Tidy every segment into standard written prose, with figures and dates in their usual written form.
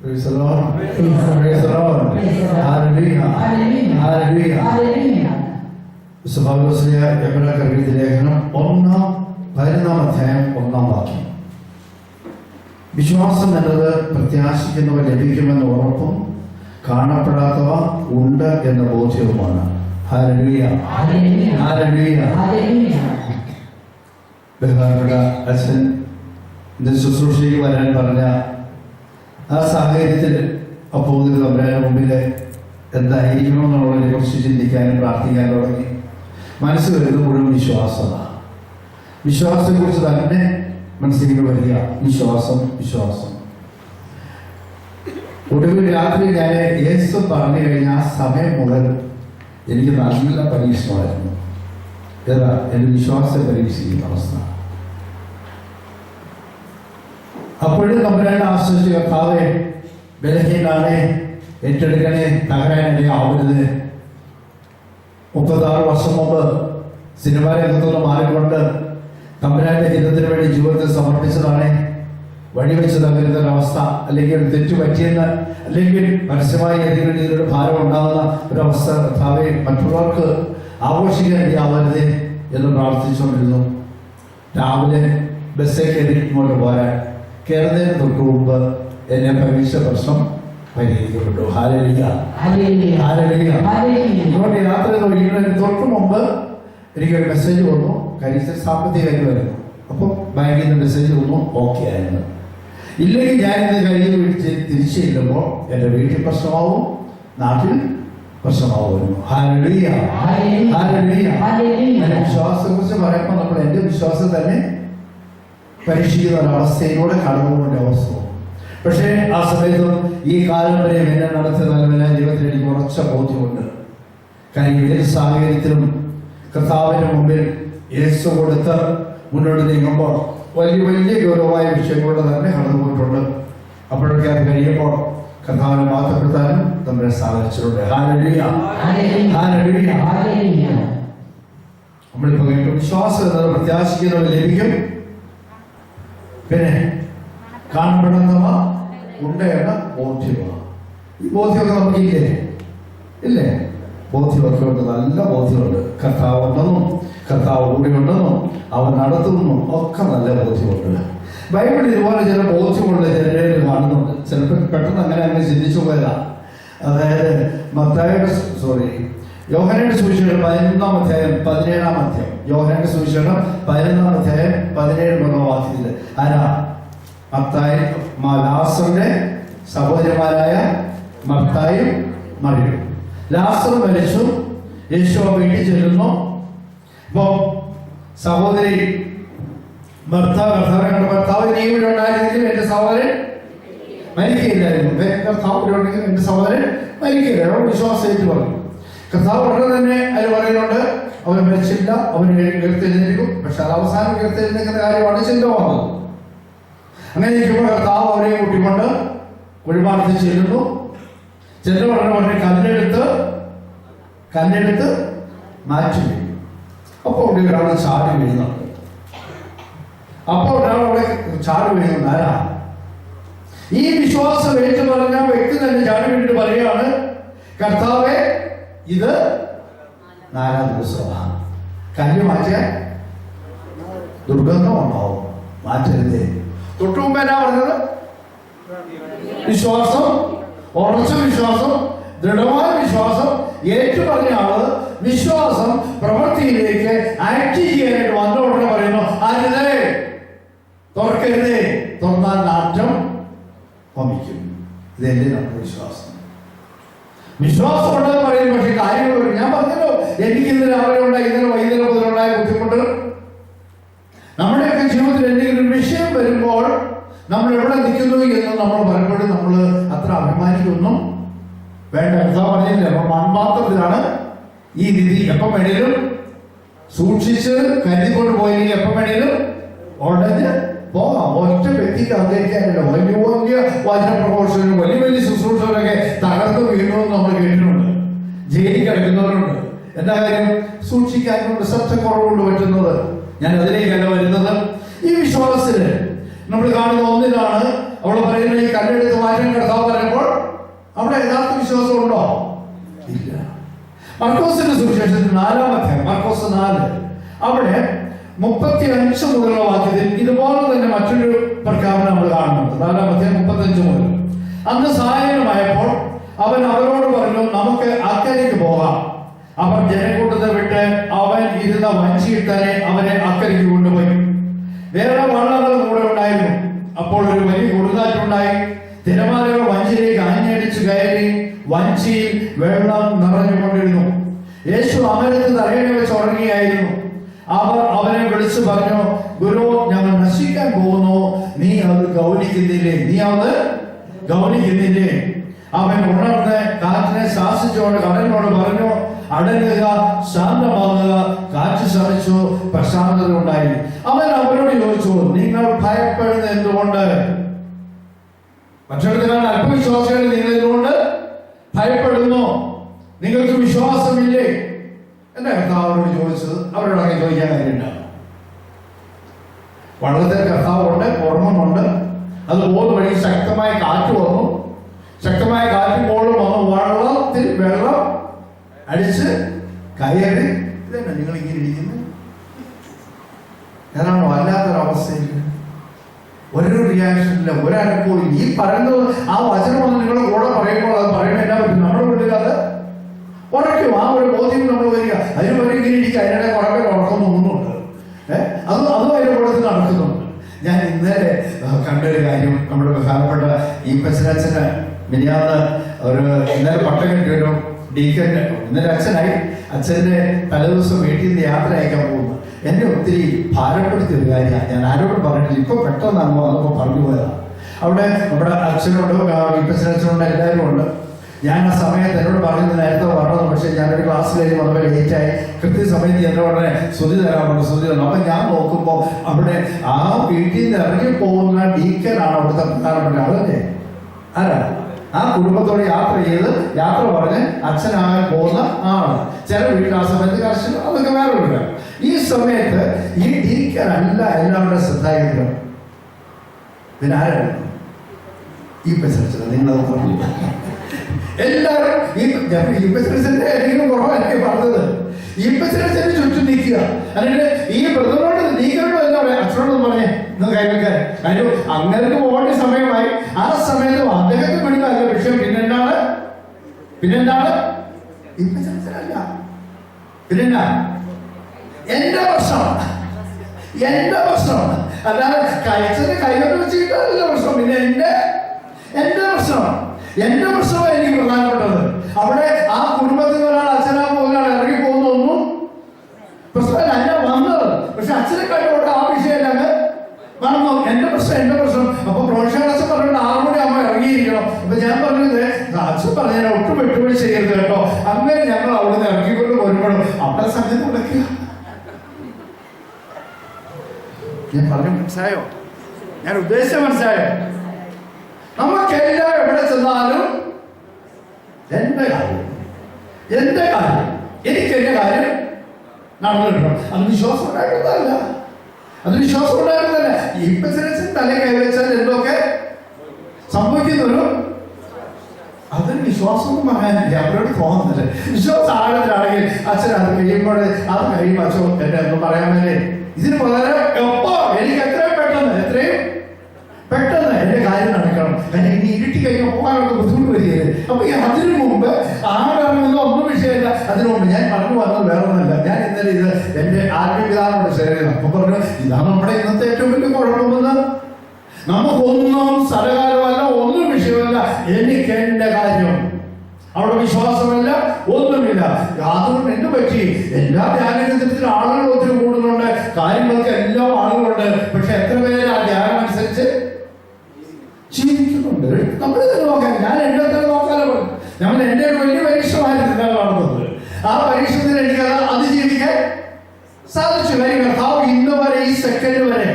Praise the Lord. Praise the Lord. Hallelujah. Hallelujah. സഭാവിശ്വാസിയായ എബ്രായർക്ക് ലേഖനം 11-ാം അധ്യായം 1-ാം വാക്യം. വിശ്വാസം എന്നത് പ്രത്യാശിക്കുന്നവ ലഭിക്കുമെന്ന ഉറപ്പും കാണപ്പെടാത്തവ ഉണ്ട് എന്ന ബോധ്യവുമാണ്. ഹല്ലേലൂയ. ഹല്ലേലൂയ. ബഹുമാനപ്പെട്ട അച്ഛൻ ശുശ്രൂഷയിൽ വരാൻ പറഞ്ഞ ആ സാഹചര്യത്തിൽ അപ്പോൾ തമ്പുരാന്റെ മുമ്പിൽ എന്തായിരിക്കണം എന്നുള്ളതിനെ കുറിച്ച് ചിന്തിക്കാനും പ്രാർത്ഥിക്കാനും തുടങ്ങി. മനസ്സ് വരുന്നത് മുഴുവൻ വിശ്വാസമാണ്. വിശ്വാസത്തെക്കുറിച്ച് തന്നെ മനസ്സിലേക്ക് വരിക. വിശ്വാസം. ഒടുവിൽ രാത്രി ഞാൻ യേശു പറഞ്ഞു കഴിഞ്ഞ ആ സമയം മുതൽ എനിക്ക് നല്ല പരീക്ഷണമായിരുന്നു. ഏതാ എൻ്റെ വിശ്വാസം പരീക്ഷിക്കുന്ന അവസ്ഥ. അപ്പോഴും തമ്പുരാനെ ആശ്രയിച്ച് കർത്താവേ, ബലഹീനാണ്, ഏറ്റെടുക്കണേ, തകരാനിടയാവരുത്. 36 വർഷം മുമ്പ് സിനിമാ രംഗത്തുനിന്ന് മാറിക്കൊണ്ട് തമ്പുരാന്റെ ഹിതത്തിന് വേണ്ടി ജീവിതത്തെ സമർപ്പിച്ചതാണ്. വഴിവെച്ച് തകരുന്നൊരവസ്ഥ, അല്ലെങ്കിൽ തെറ്റു പറ്റിയെന്ന്, അല്ലെങ്കിൽ പരസ്യമായി ഏതെങ്കിലും രീതിയിലൊരു ഭാരം ഉണ്ടാകുന്ന ഒരവസ്ഥ കർത്താവെ മറ്റുള്ളവർക്ക് ആഘോഷിക്കാൻ ഇടയാവരുത് എന്ന് പ്രാർത്ഥിച്ചുകൊണ്ടിരുന്നു. രാവിലെ ബസ്സേ കയറി ഇങ്ങോട്ട് പോരാൻ കയറുന്നതിന് തൊട്ട് മുമ്പ് എന്നെ പരീക്ഷ പ്രശ്നം പരിഹരിക്കപ്പെട്ടു. ഹല്ലേലൂയ. ഇങ്ങോട്ട് യാത്ര കഴിയുന്നതിന് തൊട്ട് മുമ്പ് എനിക്കൊരു മെസ്സേജ് വന്നു. കാര്യം സാമ്പത്തിക കാര്യമായിരുന്നു. അപ്പം ബാങ്കിൽ നിന്ന് മെസ്സേജ് വന്നു, ഓക്കെ ആയിരുന്നു. ഇല്ലെങ്കിൽ ഞാനിത് കഴിഞ്ഞ് തിരിച്ചു ചെല്ലുമ്പോൾ എൻ്റെ വീട്ടിൽ പ്രശ്നമാവും, നാട്ടിൽ പ്രശ്നമാവുമായിരുന്നു. ഹല്ലേലൂയ. വിശ്വാസത്തെക്കുറിച്ച് പറയുമ്പോൾ നമ്മൾ എൻ്റെ വിശ്വാസം തന്നെ പരീക്ഷിക്കുന്ന ഒരവസ്ഥയിലൂടെ കടന്നുപോകേണ്ട അവസ്ഥ. പക്ഷേ ആ സമയത്തും ഈ കാലം വരെ എന്നെ നടത്തിയ നൽകുന്ന ജീവിതത്തിൽ എനിക്ക് ഉറച്ച ബോധ്യമുണ്ട്. കാര്യം ഏത് സാഹചര്യത്തിലും കർത്താവിന്റെ മുമ്പിൽ യേശു കൊടുത്ത് മുന്നോട്ട് നീങ്ങുമ്പോൾ വലിയ ഗൗരവമായ വിഷയങ്ങളുടെ തന്നെ കടന്നുപോയിട്ടുണ്ട്. അപ്പോഴൊക്കെ അത് കഴിയുമ്പോൾ കർത്താവിനെ മാറ്റപ്പെടുത്താനും നമ്മളെ സാധിച്ചിട്ടുണ്ട്. ഹല്ലേലൂയ. നമ്മളിപ്പോ കേട്ടു, വിശ്വാസം എന്നത് പ്രത്യാശിക്കുന്നവർ ലഭിക്കും, പിന്നെ കാണപ്പെടുന്നവ ഉണ്ട് എന്ന ബോധ്യമാണ്. ഈ ബോധ്യമൊക്കെ നമുക്കില്ലേ? ഇല്ലേ? ബോധ്യമൊക്കെ ഉണ്ട്, നല്ല ബോധ്യമുണ്ട്. കർത്താവ് ഉണ്ടെന്നും കർത്താവ് കൂടെ ഉണ്ടെന്നും അവൻ നടത്തുന്നു ഒക്കെ നല്ല ബോധ്യമുണ്ട്. ബൈബിളിൽ ഇതുപോലെ ചില ബോധ്യമുള്ള ചിലരെ കാണുന്നുണ്ട്. ചിലപ്പോൾ പെട്ടെന്ന് അങ്ങനെ ചിന്തിച്ചു പോയതാ. അതായത് യോഹന്നാന്റെ സുവിശേഷം 11-ാം അധ്യായം 17-ാം അധ്യായം. യോഹന്നാന്റെ സുവിശേഷം 11-ാം അധ്യായം 17 വാക്യത്തിൽ ആരാ? ലാസറിന്റെ സഹോദരന്മാരായ മർത്തായും മറിയും. ലാസർ മരിച്ചു, യേശു വീട്ടിൽ ചെല്ലുന്നു. അപ്പോ സഹോദരി ഭർത്താവ് നീ ഇവിടെ ഉണ്ടായിരുന്നെങ്കിൽ എന്റെ സഹോദരൻ മരിക്കുകയില്ലായിരുന്നു. കർത്താവ് എന്റെ സഹോദരൻ മരിക്കുകയില്ല. വിശ്വാസമായിട്ട് പറഞ്ഞു. കർത്താവ് ഉടനെ തന്നെ അതിൽ പറയുന്നുണ്ട്, അവൻ മരിച്ചില്ല, അവൻ ഉയർത്തെഴുന്നേൽക്കും. പക്ഷെ അത് അവസാനം ഉയർത്തെഴുന്നേൽക്കുന്ന കാര്യമാണ് ചിന്ത വന്നത്. അങ്ങനെ ഇരിക്കുമ്പോൾ കർത്താവ് അവരെ കൂട്ടിക്കൊണ്ട് കുഴിമാടത്തിൽ ചെല്ലുന്നു. ചെല്ലുമ്പോൾ കല്ലെടുത്ത് മാറ്റി വീഴും. അപ്പോൾ ഒരാൾ ചാടി വീഴുന്നുണ്ട്. ആരാ? ഈ വിശ്വാസം ഏറ്റു പറഞ്ഞ വ്യക്തി തന്നെ ചാടി വീണിട്ട് പറയുകയാണ്, കർത്താവേ, ഇത് 4-ാം ദിവസമാണ്. കല്ല് മാറ്റിയാൽ ദുർഗന്ധം ഉണ്ടാവും, മാറ്റരുതേ. തൊട്ടു മുമ്പ് എന്നാ പറഞ്ഞത്? വിശ്വാസം, ഉറച്ച വിശ്വാസം, ദൃഢമായ വിശ്വാസം ഏറ്റു പറഞ്ഞ ആള് വിശ്വാസം പ്രവൃത്തിയിലേക്ക് ആക്ട് ചെയ്യാനായിട്ട് വന്ന ഉടനെ പറയുന്നു, അരുതേ, തുറക്കരുതേ, തുറന്നാൽ നാറ്റം വമിക്കും. ഇതല്ലേ നമ്മുടെ വിശ്വാസം. വിശ്വാസം ഉണ്ടെന്ന് പറയുന്നു. പക്ഷെ കാര്യങ്ങൾ ഞാൻ പറഞ്ഞല്ലോ, എനിക്ക് ഇന്നലെ രാവിലെ ഉണ്ടായി, ഇന്നലെ വൈകുന്നേരം മുതലുണ്ടായ ബുദ്ധിമുട്ട്. നമ്മുടെയൊക്കെ ജീവിതത്തിൽ എന്തെങ്കിലും വിഷയം വരുമ്പോൾ നമ്മൾ എവിടെ നിൽക്കുന്നു എന്ന് നമ്മൾ പലപ്പോഴും നമ്മൾ അത്ര അഭിമാനിക്കൊന്നും വേണ്ട. എന്താ പറഞ്ഞില്ല, അപ്പൊ മൺപാത്രത്തിലാണ് ഈ വിധി. എപ്പം വേണേലും സൂക്ഷിച്ച് കരുതിക്കൊണ്ട് പോയെങ്കിൽ എപ്പം വേണേലും ഉടനെ പോകാം. ഒറ്റ വ്യക്തിക്ക് ആഗ്രഹിക്കാനില്ല. വലിയ വചന പ്രഘോഷകരും വലിയ ശുശ്രൂഷകരൊക്കെ തകർന്നു വീഴുമെന്ന് നമ്മൾ കേട്ടിട്ടുണ്ട്. ജയിലിൽ കിടക്കുന്നവരുണ്ട്. എന്താ കാര്യം? സൂക്ഷിക്കാനുണ്ട്, ശ്രദ്ധക്കുറവുകൊണ്ട് പറ്റുന്നത്. ഞാൻ അതിലേക്കല്ല വരുന്നത്. ഈ വിശ്വാസത്തിന് നമ്മൾ കാണുന്ന ഒന്നിലാണ് അവൾ പറയുന്നത് ഈ കല്ലെടുത്ത് മാറ്റാൻ കർത്താവ് പറയുമ്പോൾ അവിടെ യഥാർത്ഥ വിശ്വാസം ഉണ്ടോ? ഇല്ല. മർക്കോസിന്റെ സുവിശേഷത്തിൽ 4-ാം അധ്യായം, മർക്കോസ് 4, അവിടെ 35 മുതലുള്ള വാക്യത്തിൽ ഇതുപോലെ തന്നെ മറ്റൊരു പ്രഖ്യാപനം നമ്മൾ കാണുന്നുണ്ട്. 4-ാം അധ്യായം 35 മുതൽ. അന്ന് സായനമായപ്പോൾ അവൻ അവരോട് പറഞ്ഞു, നമുക്ക് അക്കരയ്ക്ക് പോകാം. അവർ ജനക്കൂട്ടത്തെ വിട്ട് അവൻ ഇരുന്ന വഞ്ചിയിട്ടാനെ അവനെ അക്കരയ്ക്ക് കൊണ്ടുപോയി. വേറെ വള്ളങ്ങൾ കൂടെ ഉണ്ടായിരുന്നു. അപ്പോൾ ഒരു വലിയ കൊടുങ്കാറ്റുണ്ടായി. തിരമാലകൾ വഞ്ചിയിലേക്ക് ആഞ്ഞടിച്ചു കയറി വഞ്ചിയിൽ വെള്ളം നിറഞ്ഞുകൊണ്ടിരുന്നു. യേശു അമരത്ത് തലയിണ വെച്ച് ഉറങ്ങിയായിരുന്നു. അവർ അവനെ വിളിച്ചു പറഞ്ഞു, ഗുരു, ഞങ്ങൾ നശിക്കാൻ പോകുന്നു, നീ അത് ഗൗനിക്കുന്നില്ലേ? അവൻ ഉണർന്ന് കാറ്റിനെ ശാസിച്ചുകൊണ്ട് കടലിനോട് പറഞ്ഞു, അടങ്ങുക, ശാന്തമാകുക. കാറ്റ് ശമിച്ചു, പ്രശാന്തത ഉണ്ടായി. അവൻ അവരോട് ചോദിച്ചു, നിങ്ങൾ ഭയപ്പെടുന്ന എന്തുകൊണ്ട്? മറ്റൊരുത്തരാണ് അല്പവിശ്വാസികൾ, നിങ്ങൾ എന്തുകൊണ്ട് ഭയപ്പെടുന്നു? നിങ്ങൾക്ക് വിശ്വാസമില്ലേ? എന്റെ കർത്താവരോട് ചോദിച്ചത് അവരോട് അങ്ങനെ ചോദിക്കാൻ കാര്യമുണ്ടാകും. വള്ളത്തിൽ കർത്താവുണ്ട്, ഓർമ്മമുണ്ട്. അത് പോകുന്ന വഴി ശക്തമായ കാറ്റ് വന്നു. ശക്തമായ കാറ്റ് പോലും വന്നു. വള്ളത്തിൽ വെള്ളം അടിച്ച് കയറി. ഇതന്നെ നിങ്ങൾ ഇങ്ങനെ ഇരിക്കുന്നത്? ഞാനാണോ വല്ലാത്തൊരവസ്ഥയിൽ? ഒരു റിയാക്ഷനില്ല, ഒരനക്കവും. ഈ പറയുന്നത് ആ വചനം വന്ന് നിങ്ങളുടെ കൂടെ പറയുമ്പോൾ അത് പറയുമ്പോൾ എന്നാ പറ്റും? നമ്മുടെ വീട്ടിൽ അത് ഉറയ്ക്കും. ആ ഒരു ബോധ്യം നമ്മൾ വരിക. അതിന് വരെ ഇങ്ങനെ ഇരിക്കുക. അതിനിടെ കുറേ ഉറക്കമൊന്നുമുണ്ട്. അതും അതിന്റെ കൂടത്തിൽ നടക്കുന്നുണ്ട്. ഞാൻ ഇന്നലെ കണ്ടൊരു കാര്യം, നമ്മുടെ പ്രധാനപ്പെട്ട ഈ പെസരച്ഛന് മിനിയാന്ന് ഇന്നലെ പട്ടം കിട്ടിയൊരു ഡീക്കൻ്റെ, ഇന്നലെ അച്ഛനായി. അച്ഛൻ്റെ തലേദിവസം വീട്ടിൽ നിന്ന് യാത്ര അയക്കാൻ പോകുന്നു. എന്നെ ഒത്തിരി ഭാരപ്പെടുത്തിയൊരു കാര്യമാണ്. ഞാൻ ആരോടും പറഞ്ഞിട്ടില്ല, ഇപ്പൊ പെട്ടെന്നാണോ അതൊക്കെ പറഞ്ഞു പോയതാണ്. അവിടെ നമ്മുടെ അച്ഛനോട് ഈ പെസരച്ഛനുണ്ട്, എല്ലാവരും ഉണ്ട്. ഞാൻ ആ സമയത്ത് എന്നോട് പറഞ്ഞത് നേരത്തെ പറഞ്ഞത്, പക്ഷേ ഞാനൊരു ക്ലാസ് കഴിഞ്ഞ് വളരെ ലേറ്റായി. കൃത്യസമയത്ത് എന്നോട് ഉടനെ സ്തുതി തരാറുണ്ട്, സ്തുതി തരണം. അപ്പം ഞാൻ നോക്കുമ്പോൾ അവിടെ ആ വീട്ടിൽ നിന്ന് ഇറങ്ങി പോകുന്ന ഡീക്കനാണ് അവിടുത്തെ പ്രധാനപ്പെട്ട ആളല്ലേ. ആരാ? ആ കുടുംബത്തോടെ യാത്ര പറഞ്ഞ് അച്ഛനാകാൻ പോകുന്ന ആള്. ചില വീട്ടിൽ ആ സമയത്ത് കർശനം, അതൊക്കെ വേറെ ഉണ്ട്. ഈ സമയത്ത് ഈ ഡീക്കനല്ല എല്ലാവരുടെ ശ്രദ്ധാകേന്ദ്രം. പിന്നെ ആരാണ്? ഈ പെസരച്ചത്. നിങ്ങളത് പറഞ്ഞു. എല്ലാവരും ഈ പെസരച്ചന്റെ എനിക്ക് കുറവാണ് പറഞ്ഞത്. ഈ പെസരച്ചന് ചുറ്റും നിൽക്കുക. അല്ലെങ്കിൽ ഈ ബ്രദറിനോട് നീക്കനോട് എന്താ പറയാ? അച്ഛനോടൊന്നും പറഞ്ഞേ കൈവയ്ക്കാൻ. കാര്യം അങ്ങനെ പോകേണ്ട സമയമായി. ആ സമയത്ത് അദ്ദേഹത്തെ പഠിക്കാനുള്ള വിഷയം പിന്നെന്താണ്? ഈ പെസരച്ചനല്ല. പിന്നെന്നാ? എന്റെ പ്രശ്നമാണ്. അല്ലാതെ കഴിച്ചത് കൈകൊണ്ട് വെച്ചിട്ടല്ല പ്രശ്നം. പിന്നെ എന്റെ പ്രശ്നമാണ്. എന്റെ പ്രശ്നമാണ് എനിക്ക് പ്രധാനപ്പെട്ടത്. അവിടെ ആ കുടുംബത്തിൽ ഒരാൾ അച്ഛനാകും, ഒരാൾ ഇറങ്ങി പോകുന്നൊന്നും പ്രശ്നമല്ല. അല്ല വന്നത്, പക്ഷെ അച്ഛനെ കഴിഞ്ഞോട്ട് ആ വിഷയമല്ല വന്നു. എന്റെ പ്രശ്നം. അപ്പൊ പ്രോത്സാഹനം പറഞ്ഞിട്ട് 6 മണി ആകുമ്പോൾ ഇറങ്ങിയിരിക്കണം. അപ്പൊ ഞാൻ പറഞ്ഞത്, അച്ഛൻ പറഞ്ഞാൽ ഒട്ടും വിട്ടുപോയി ചെയ്യരുത് കേട്ടോ. അങ്ങനെ ഞങ്ങൾ അവിടുന്ന് ഇറങ്ങിക്കൊണ്ട് വരുമ്പോഴും അവിടെ സമയത്ത് കൊടുക്കുക. ഞാൻ പറഞ്ഞു മനസ്സിലായോ? ഞാൻ ഉദ്ദേശിച്ച മനസ്സിലായോ? നമുക്കെല്ലാം എവിടെ ചെന്നാലും എന്റെ കാര്യം എനിക്ക് എന്റെ കാര്യം നടന്നിട്ടുണ്ടോ? അത് വിശ്വാസം ഉണ്ടായിരുന്നല്ല. ഈ ബിസിനസ് തല കൈവച്ചാൽ എന്തൊക്കെ സംഭവിക്കുന്നൊരു അതൊരു വിശ്വാസം പറയാനില്ല. അവരോട് തോന്നുന്നില്ല. വിശ്വാസം ആഴത്തിലാണെങ്കിൽ അച്ഛൻ അത് കഴിയുമ്പോൾ അച്ഛൻ എന്നെ ഒന്നും പറയാൻ മേലെ. ഇതിന് പകരം എനിക്ക് എത്രയും പെട്ടെന്ന് എന്റെ കാര്യം നടക്കണം. കാരണം ഇനി ഇരുട്ടി കഴിഞ്ഞാൽ പോകാനൊക്കെ ബുദ്ധിമുട്ട് വരികയില്ല. അപ്പൊ അതിനു മുമ്പ് ആരാണെന്നോ ഒന്നും വിഷയമില്ല. അതിനു മുമ്പ് ഞാൻ പറഞ്ഞു വന്നത് വേറെ ഒന്നുമില്ല. ഞാൻ ഇന്നലെ ഇത് എന്റെ ആത്മീയപിതാവിനോട് ഷെയർ ചെയ്തു. അപ്പൊ പറഞ്ഞു, ഇതാണ് നമ്മുടെ ഇന്നത്തെ ഏറ്റവും വലിയ കുഴപ്പമെന്ന്. നമുക്കൊന്നും സ്ഥലകാലമല്ല, ഒന്നും വിഷയമല്ല. എനിക്ക് എന്റെ കാര്യം, അവിടെ വിശ്വാസമല്ല, ഒന്നുമില്ല. അതുകൊണ്ട് എന്ത് പറ്റി? എല്ലാ ധ്യാനകേന്ദ്രത്തിലും ആളുകൾ ഒത്തിരി കൂടുന്നുണ്ട്, കാര്യങ്ങൾക്ക് എല്ലാം ആളുകളുണ്ട്. പക്ഷെ എത്ര പേര് ആ ധ്യാനം അനുസരിച്ച് ജീവിക്കുന്നുണ്ട്? നമ്മൾ നോക്കാൻ, ഞാൻ എന്റെ നോക്കാനോ. നമ്മൾ എന്റെ ഒരു വലിയ പരീക്ഷമായിരുന്നു കാണുന്നത്. ആ പരീക്ഷത്തിൽ എനിക്ക് അതിജീവിക്കാൻ സാധിച്ചു. കാര്യം കർത്താവ് ഇന്ന് വരെ, ഈ സെക്കൻഡ് വരെ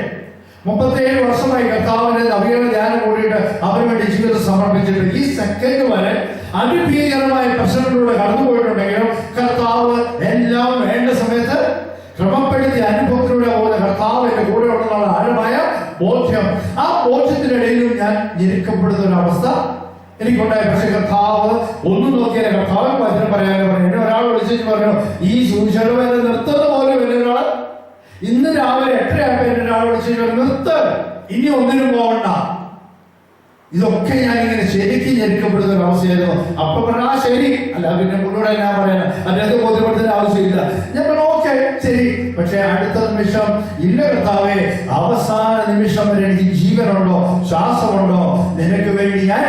37 വർഷമായി കർത്താവിന്റെ നവീകരണ ധ്യാനം കൂടിയിട്ട് അവന് വേണ്ടി ജീവിതം സമർപ്പിച്ചിട്ട് ഈ സെക്കൻഡ് വരെ അതിഭീകരമായ പ്രശ്നങ്ങളിലൂടെ കടന്നുപോയിട്ടുണ്ടെങ്കിലും കർത്താവ് എല്ലാം വേണ്ട സമയത്ത് ക്രമപ്പെടുത്തിയ അനുഭവത്തിലൂടെ പോകുന്ന കർത്താവ് എന്റെ കൂടെ ഉള്ള ആഴമായ ബോധ്യം. ആ ബോധ്യത്തിനിടയിലും ഞാൻ ഞെരുക്കപ്പെടുന്ന ഒരു അവസ്ഥ എനിക്കുണ്ടായി. പക്ഷെ കർത്താവ് ഒന്നും നോക്കിയാൽ കർത്താവ് വചനം പറയാനും പറഞ്ഞു. എന്നെ ഒരാൾ വിളിച്ചിട്ട് പറഞ്ഞു, ഈ സുവിശേഷവേല നിർത്തുന്ന പോലെ വലിയ ഒരാൾ ഇന്ന് രാവിലെ 8:30 എന്നെ ഒരാൾ വിളിച്ചിട്ട് നിർത്ത്, ഇനി ഒന്നിനും പോകണ്ട. ഇതൊക്കെ ഞാനിങ്ങനെ ശരിക്കും ഞെരുക്കപ്പെടുന്ന ഒരു അവസ്ഥയായിരുന്നു. അപ്പൊ പറഞ്ഞാ ശരി, അല്ല പിന്നെ മുന്നോടെ ഞാൻ പറയാൻ അതിനകത്ത് ബോധ്യപ്പെടുത്തേണ്ട ആവശ്യമില്ല. ഞാൻ പറഞ്ഞു ഓക്കെ ശരി. പക്ഷെ അടുത്ത നിമിഷം ഇല്ല കർത്താവേ, അവസാന നിമിഷം വരെ എനിക്ക് ജീവനുണ്ടോ ശ്വാസമുണ്ടോ നിനക്ക് വേണ്ടി ഞാൻ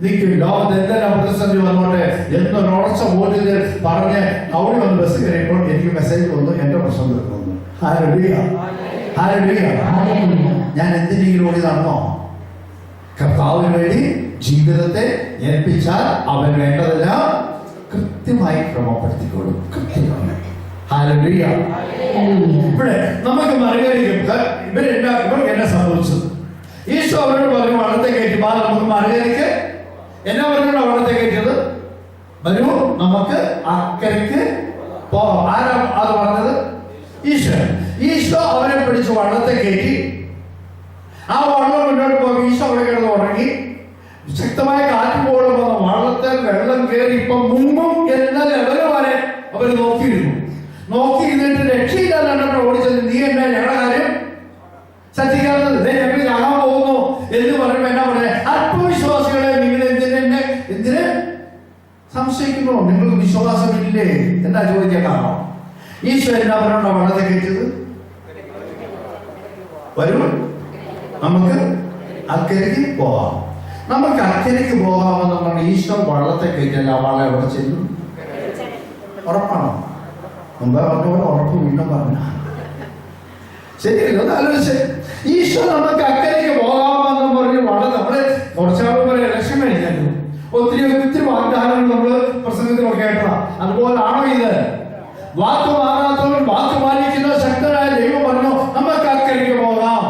നിൽക്കും. ലോകത്ത് എന്തെല്ലാം പ്രതിസന്ധി വന്നോട്ടെ എന്നൊരു ഉറച്ച ബോധ്യത്തിൽ പറഞ്ഞ് അവിടെ വന്ന് ബസ് കയറിയപ്പോൾ എനിക്ക് മെസ്സേജ് വന്നു, എന്റെ പ്രശ്നം തീർന്നു. Hallelujah, hallelujah. ഞാൻ എന്തിനെങ്കിലും ഓടി നടന്നോ? കർത്താവിന് വേണ്ടി ജീവിതത്തെ ഏൽപ്പിച്ചാൽ അവൻ വേണ്ടതെല്ലാം കൃത്യമായി ക്രമപ്പെടുത്തിക്കൊള്ളും. കൃത്യമായി. ഹല്ലേലൂയ. ഇവിടെ നമുക്ക് മറുകരിക്കും ഇവർക്ക് എന്നെ സംഭവിച്ചത്. ഈശോ അവരോട് പറഞ്ഞു വള്ളത്തെ കയറ്റി വാ, നമുക്ക് മറുകരിക്ക്. എന്നാ പറഞ്ഞോ വള്ളത്തെ കയറ്റിയത്? വരൂ നമുക്ക് അക്കരയ്ക്ക് പോകാം. ആരാ അത് പറഞ്ഞത്? ഈശോ. ഈശോ അവരെ പിടിച്ച് വള്ളത്തെ കയറ്റി. ആ വള്ളം മുന്നോട്ട് പോകും. ഈശോ അവിടെ കിടന്ന് ഉറങ്ങി. ശക്തമായ കാറ്റ് പോലും വന്ന വള്ളത്തിൽ വെള്ളം കയറി ഇപ്പൊ മുങ്ങും എന്ന ലെവല് വരെ അവർ നോക്കിയിരുന്നു. നോക്കിയിരുന്നിട്ട് രക്ഷയില്ലാതെ ഓടിച്ചത്, നീ എന്നാ ഞങ്ങളുടെ കാര്യം ശ്രദ്ധിക്കാത്തത്, ഞങ്ങൾ കാണാൻ പോകുന്നു എന്ന് പറയുമ്പോ എന്നാ പറയാ, ആത്മവിശ്വാസികളെ നിങ്ങൾ എന്തിന് സംശയിക്കുന്നു? നിങ്ങൾക്ക് വിശ്വാസമില്ലേ എന്താ ചോദിക്കാൻ കാരണം? ഈശോ എന്നാ പറഞ്ഞോ വള്ളത്തെ കയറ്റിയത്? വരൂ നമുക്ക് അക്കരയ്ക്ക് പോവാം. നമുക്ക് അക്കരയ്ക്ക് പോകാമെന്ന് പറഞ്ഞ ഈശോ വള്ളത്തെ കയറ്റില്ല. വള്ളം എവിടെ ചെല്ലും? ഉറപ്പാണോ? മുമ്പേ പറഞ്ഞ പോലെ ഉറപ്പ് വീണ്ടും പറഞ്ഞ ശരിയല്ലോ? ആലോചിച്ച് ഈശോ നമുക്ക് അക്കരയ്ക്ക് പോകാമെന്ന് പറഞ്ഞ് വള്ളം നമ്മള് കുറച്ചാൾ പോലെ ഇലക്ഷൻ കഴിഞ്ഞായിരുന്നു. ഒത്തിരി വാഗ്ദാനങ്ങൾ നമ്മള് പ്രസംഗത്തിലൊക്കെ ആയിട്ടാ. അതുപോലാണോ ഇത്? വാക്ക് മാറാത്തവൻ വാക്ക് പാലിക്കുന്ന ശക്തനായ ദൈവം പറഞ്ഞു നമുക്ക് അക്കരയ്ക്ക് പോകാം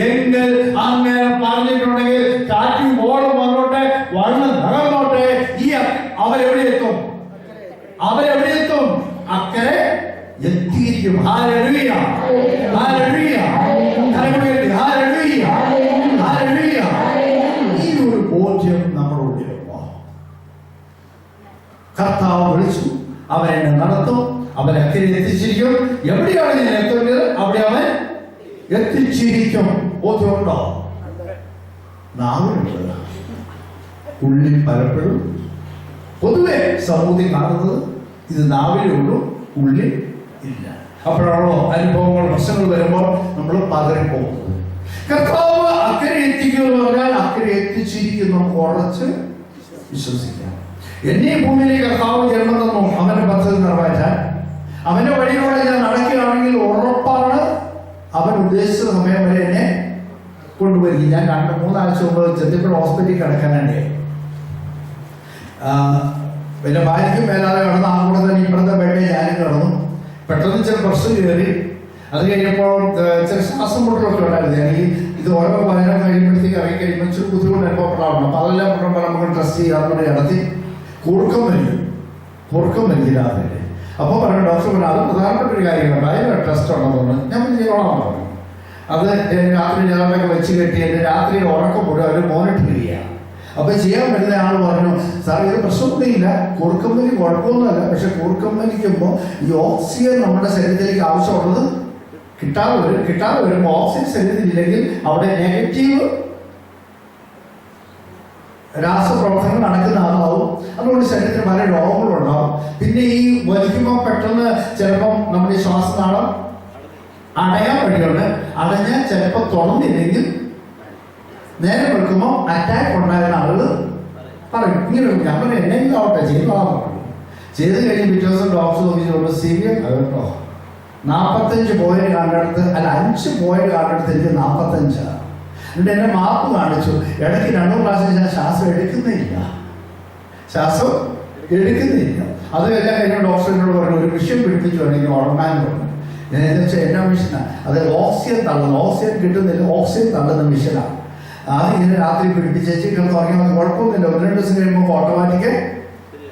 എങ്കിൽ അങ്ങനെ പറഞ്ഞിട്ടുണ്ടെങ്കിൽ കാറ്റും ഓളം വന്നോട്ടെ, വള്ളം തകർന്നോട്ടെ, ഈ അവരെവിടെയെത്തും? അവരെവിടെയെത്തും? അക്കരെ എത്തിയിരിക്കും. Hallelujah, hallelujah, hallelujah, hallelujah. ഈ ഒരു ബോധ്യം നമ്മുടെ ഉള്ളിൽ കർത്താവ് വിളിച്ചു, അവരെന്നെ നടത്തും, അവൻ അക്കരെ എത്തിച്ചിരിക്കും. എവിടെയാണ് ഞാൻ എത്തേണ്ടത് അവിടെ അവൻ എത്തിച്ചിരിക്കും. ബോധ്യമുണ്ടോ? നാവിലുള്ളത് ഉള്ളിൽ പലപ്പോഴും പൊതുവെ സമൂഹത്തിൽ കാണുന്നത് ഇത് നാവിലേ ഉള്ളൂ, ഉള്ളിൽ ഇല്ല. അപ്പോഴാണോ അനുഭവങ്ങൾ പ്രശ്നങ്ങൾ വരുമ്പോൾ നമ്മൾ പതറിപ്പോകുന്നത്. കർത്താവ് അക്കരെ എത്തിക്കുമെന്ന് പറഞ്ഞാൽ അക്കരെ എത്തിച്ചിരിക്കും. നമുക്ക് ഉറച്ച് വിശ്വസിക്കാം. എന്നെ ഭൂമിയിലേക്ക് കർത്താവ് ജന്മം തന്നു അവന്റെ പദ്ധതി നിറവേറ്റാൻ. അവന്റെ വഴിയോടെ ഞാൻ നടക്കുകയാണെങ്കിൽ ഉറപ്പാണ് അവൻ ഉദ്ദേശിച്ച സമയം വരെ എന്നെ കൊണ്ടുവരിക. ഞാൻ 2-3 ആഴ്ച മുമ്പ് ചെത്തിപ്പുഴ ഹോസ്പിറ്റലിൽ കിടക്കാനുണ്ട്. പിന്നെ ഭാര്യയ്ക്കും മേലാതെ കിടന്ന് ആ കൂടെ തന്നെ ഇപ്പോഴത്തെ ബെഡേ ഞാനും കിടന്നു. പെട്ടെന്ന് ചില പ്രശ്നം കയറി. അത് കഴിഞ്ഞപ്പോൾ ചില ശ്വാസം മുട്ടലൊക്കെ ഉണ്ടായിരുന്നു. ഞാൻ ഇത് ഓരോ വായന കഴിയുമ്പോഴത്തേക്ക് ഇറങ്ങി കഴിയുമ്പോൾ ഇച്ചിരി ബുദ്ധിമുട്ട് അനുഭവപ്പെടാറുണ്ട്. അപ്പോൾ അതെല്ലാം കൊണ്ടുമ്പോൾ നമുക്ക് ടെസ്റ്റ് ചെയ്യാൻ വേണ്ടി നടത്തി. കൂർക്കം വലിക്കില്ലാതെ അപ്പോൾ പറഞ്ഞു ഡോക്ടർ പറഞ്ഞു അത് പ്രധാനപ്പെട്ട ഒരു കാര്യമാണ്, ഭയങ്കര ടെസ്റ്റ് ഉള്ളതുകൊണ്ട് ഞാൻ ചെയ്തോളാം പറഞ്ഞു. അത് രാത്രി ഞാനൊക്കെ വെച്ച് കെട്ടി എൻ്റെ രാത്രി ഉറക്കം പോലും അവർ മോണിറ്റർ ചെയ്യുക. അപ്പൊ ചെയ്യാൻ വരുന്ന ആൾ പറഞ്ഞു, സാർ ഇത് പ്രശ്നമൊന്നുമില്ല, കൂർക്കം വലി കുഴപ്പമൊന്നുമല്ല, പക്ഷെ കൂർക്കം വലിക്കുമ്പോൾ ഈ ഓക്സിജൻ നമ്മുടെ ശരീരത്തിലേക്ക് ആവശ്യമുള്ളത് കിട്ടാതെ വരുമ്പോൾ ഓക്സിജൻ ശരീരത്തിലില്ലെങ്കിൽ അവിടെ നെഗറ്റീവ് രാസപ്രവർത്തനങ്ങൾ നടക്കുന്ന ആളാവും. അതുകൊണ്ട് ശരീരത്തിന് പല രോഗങ്ങളുണ്ടാവും. പിന്നെ ഈ വലിക്കുമ്പോൾ പെട്ടെന്ന് ചിലപ്പം നമ്മുടെ ഈ ശ്വാസനാളം അടയാൻ വഴിയുണ്ട്. അടഞ്ഞാൽ ചിലപ്പോൾ തുറന്നില്ലെങ്കിൽ നേരെ വെക്കുമ്പോൾ അറ്റാക്ക് ഉണ്ടായിരുന്ന ആളുകൾ പറയും ഇങ്ങനെ ഞാൻ പറഞ്ഞു എന്നെങ്കിലും ആവട്ടെ ചെയ്തോളാൻ പറഞ്ഞു. ചെയ്ത് കഴിഞ്ഞ് പിറ്റേ ദിവസം ഡോക്ടർ നോക്കിയിട്ട് സിവിയർ കേട്ടോ 45 പോയിന്റ് കണ്ടെടുത്ത് അല്ല 5 പോയിന്റ് കണ്ടെടുത്ത് എനിക്ക് 45. എന്നിട്ട് എന്നെ മാപ്പ് കാണിച്ചു. ഇടയ്ക്ക് 2 പ്രാവശ്യം ഞാൻ ശ്വാസം എടുക്കുന്നില്ല. അത് എല്ലാം കഴിഞ്ഞ ഡോക്ടറിനോട് പറഞ്ഞു ഒരു വിഷയം പിടിപ്പിച്ചു വേണമെങ്കിൽ ഉറങ്ങാൻ പറഞ്ഞു. ഞാൻ എന്താ വെച്ചാൽ എന്നാ മിഷനാണ് അത് ഓക്സിജൻ തള്ളുന്നത്, ഓക്സിജൻ കിട്ടുന്നില്ല, ഓക്സിജൻ തള്ളുന്ന മിഷനാണ്. അത് ഇങ്ങനെ രാത്രി പിടിപ്പിച്ചേച്ച് കിടന്ന് ഉറങ്ങിയാൽ കുഴപ്പമൊന്നുമില്ല. 1-2 ദിവസം കഴിയുമ്പോൾ ഓട്ടോമാറ്റിക്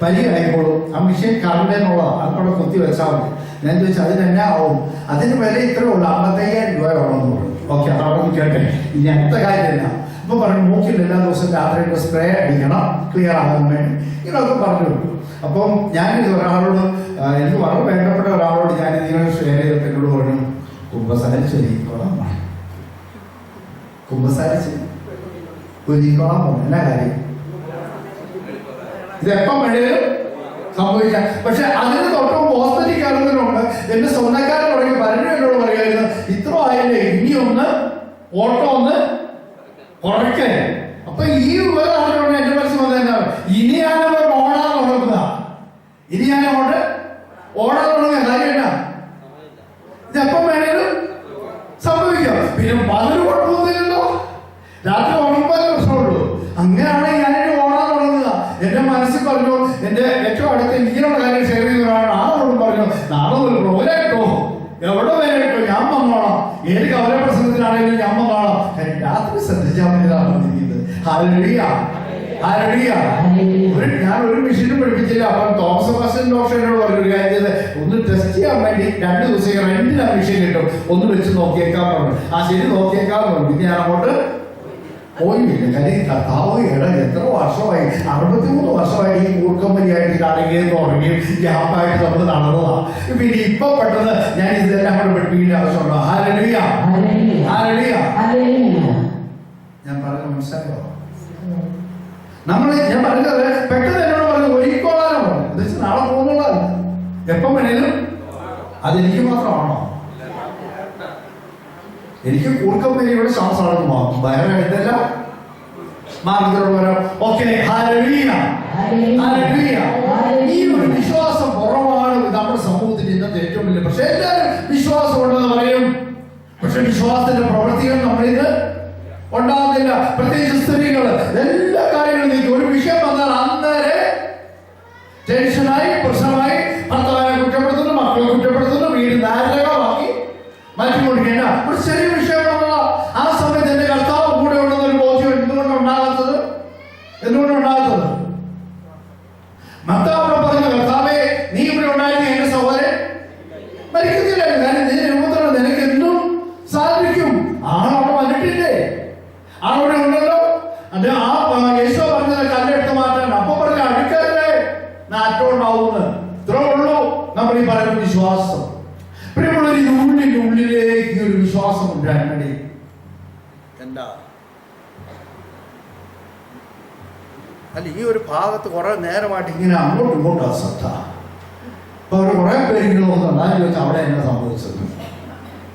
പരിഹായിക്കോളും. ആ മിഷീൻ കറണ്ടെന്നുള്ളതാണ്, അതിനോട് കുത്തി വെച്ചാൽ മതി. ഞാൻ ചോദിച്ചാൽ അതിനെന്നാ ആവും? അതിന് വില ഇത്രേ ഉള്ളൂ, 55,000 രൂപ വേണമെന്ന് പറഞ്ഞു. ഓക്കെ, അതവിടെ കേട്ടെ. ഇനി അടുത്ത കാര്യം എന്നാ അപ്പൊ പറഞ്ഞു മൂക്കിൽ എല്ലാ ദിവസവും രാത്രി സ്പ്രേ അടിക്കണം ക്ലിയർ ആകാൻ വേണ്ടി ഇതൊക്കെ പറഞ്ഞു. അപ്പം ഞാനിത് ഒരാളോട് എനിക്ക് വളരെ വേണ്ടപ്പെട്ട ഒരാളോട് ഞാൻ ഇതിനെ ഷെയർ ചെയ്തിട്ട് എന്നോട് പറഞ്ഞു, കുമ്പസാരിച്ച് ഒരുക്കോളാം കുമ്പസാരിച്ച് ഒരുക്കോളാം പറഞ്ഞു. എന്നാ കാര്യം? ഇത് എപ്പം വേണേലും സംഭവിക്കാം. പക്ഷെ അതിന് തൊട്ടും ഹോസ്പിറ്റലിൽ കയറുന്നതിനുണ്ട് എന്റെ സ്വന്തക്കാരൻ തുടങ്ങി പറഞ്ഞു എന്നോട് പറയുന്നത്, ഇത്ര ആയില്ലേ, ഇനിയൊന്ന് ഓട്ടം ഒന്ന് കുറയ്ക്കേ. അപ്പൊ ഈ വേറെ ആളുകളുടെ എന്റെ മനസ്സിൽ വന്നത് ഇനി ഞാനവർ ഓടാൻ തുടങ്ങുക, ഇനി ഞാൻ ഓടാൻ തുടങ്ങുക കാര്യം എന്നാ? ഇതെപ്പം വേണേലും സംഭവിക്കാം. പിന്നെ പലരും കുഴപ്പമൊന്നുമില്ലല്ലോ, രാത്രി ഉറങ്ങുമ്പോൾ പ്രശ്നമുള്ളൂ. അങ്ങനെയാണെങ്കിൽ ഞാനിനി ഓടാൻ തുടങ്ങുക. എന്റെ മനസ്സിൽ പറഞ്ഞു, എന്റെ ഏറ്റവും അടുത്ത് ഇങ്ങനെയുള്ള കാര്യം ഷെയർ ചെയ്യുന്നവരാണ്. ആളോടും പറഞ്ഞു, നാളെ ഒരു പ്രോഗ്രാമിട്ടോ എവിടെ വരെ ഇട്ടോ ഞാൻ വന്നോളാം, ഏത് കവല പ്രസംഗത്തിനാണെങ്കിലും ഞാൻ വന്നോളാം. രാത്രി ശ്രദ്ധിച്ചാൽ മതിയിരിക്കുന്നത്. ഞാൻ ഒരു മെഷീനും പഠിപ്പിച്ചില്ല. അപ്പം തോമസ് ഫാസ്റ്റൻ ഡോക്ടറിനോട് പറഞ്ഞൊരു കാര്യം ചെയ്ത് ഒന്ന് ടെസ്റ്റ് ചെയ്യാൻ വേണ്ടി 2 ദിവസം റെന്റിന് ആ മെഷീൻ കിട്ടും, ഒന്ന് വെച്ച് നോക്കിയേക്കാൻ പറഞ്ഞു. ആ ശരി നോക്കിയേക്കാൻ പറഞ്ഞു. പിന്നെ ഞാൻ അങ്ങോട്ട് പോയില്ല. കാര്യം കർത്താവ് എത്ര വർഷമായി, 63 വർഷമായി ഈ കൂർക്കമ്പനിയായിട്ട് ഇതാണെങ്കിൽ തുടങ്ങി ഗ്യാപ്പായിട്ട് നമ്മൾ നടന്നതാ. പിന്നെ ഇപ്പൊ പെട്ടെന്ന് ഞാൻ ഇതെല്ലാം കൂടെ പഠിപ്പിക്കേണ്ട ആവശ്യമുണ്ടോ? ഞാൻ പറഞ്ഞ മനസ്സിലായോ? ഞാൻ പറഞ്ഞത് പെട്ടെന്ന് എന്നോട് പറഞ്ഞു ഒരുക്കോളാനോ പറഞ്ഞു. എന്താ നാളെ പോകുന്നുള്ളതല്ല, എപ്പം വേണേലും. അതെനിക്ക് മാത്രമാണോ? എനിക്ക് കൂർക്കമ്പനിയുടെ ശ്വാസം അടങ്ങുമോ? വേറെ ഇതല്ല മാർഗത്തിലൂടെ വരാം. ഓക്കെ, ഈ ഒരു വിശ്വാസം കുറവാണ് നമ്മുടെ സമൂഹത്തിൽ ഇന്നത്തെ ഏറ്റവും വലിയ. പക്ഷെ എല്ലാവരും വിശ്വാസം ഉണ്ടെന്ന് പറയും, പക്ഷെ വിശ്വാസത്തിന്റെ പ്രവൃത്തികൾ നമ്മളിത് ഉണ്ടാകുന്നില്ല. പ്രത്യേകിച്ച് സ്ത്രീകൾ എല്ലാ കാര്യങ്ങളും നീക്കി. ഒരു വിഷയം വന്നാൽ അന്നേരെ ടെൻഷനായി, പ്രശ്നമായി, ഭർത്താവിനെ കുറ്റപ്പെടുത്തുന്നു, മക്കളെ കുറ്റപ്പെടുത്തുന്നു, വീട് നാരകമാക്കി മാറ്റിക്കൊണ്ടിരിക്കേണ്ട ഒരു ചെറിയ വിഷയമുള്ള ആ സമയത്ത് എന്റെ കർത്താവ് കൂടെ ഉണ്ടെന്നൊരു ബോധ്യം എന്തുകൊണ്ടുണ്ടാകാത്തത്? ഭർത്താവ് പറഞ്ഞു, കർത്താവേ നീ ഇവിടെ ഉണ്ടായിരുന്നു എന്റെ സഹോദരൻ മരിക്കുന്നില്ല. കാരണം നീ രൂപത്തിലുള്ള നിനക്ക് എന്തും സാധിക്കും. ആളവിടെ വന്നിട്ടില്ലേ? ആളവിടെ ഉണ്ടല്ലോ. അത് ആ യേശോ പറഞ്ഞത് കല്ലെടുത്ത് മാറ്റാൻ. അപ്പൊ പറഞ്ഞ അടുക്കല്ലേ നാറ്റം ഉണ്ടാവുന്നത്. ഇത്രേ ഉള്ളൂ നമ്മൾ ഈ പറയുന്ന വിശ്വാസം. ഉള്ളിലേക്ക് ഒരു വിശ്വാസം ഉണ്ടാൻ വേണ്ടി എന്താ അല്ല ഈ ഒരു ഭാഗത്ത് കുറെ നേരമായിട്ട് ഇങ്ങനെ അങ്ങോട്ടും ഇങ്ങോട്ടും ശ്രദ്ധ. അപ്പൊ അവർ കുറെ പേരെങ്കിലും ഒന്നുണ്ടായി വെച്ചാൽ അവിടെ എന്നാ സംഭവിച്ചത്?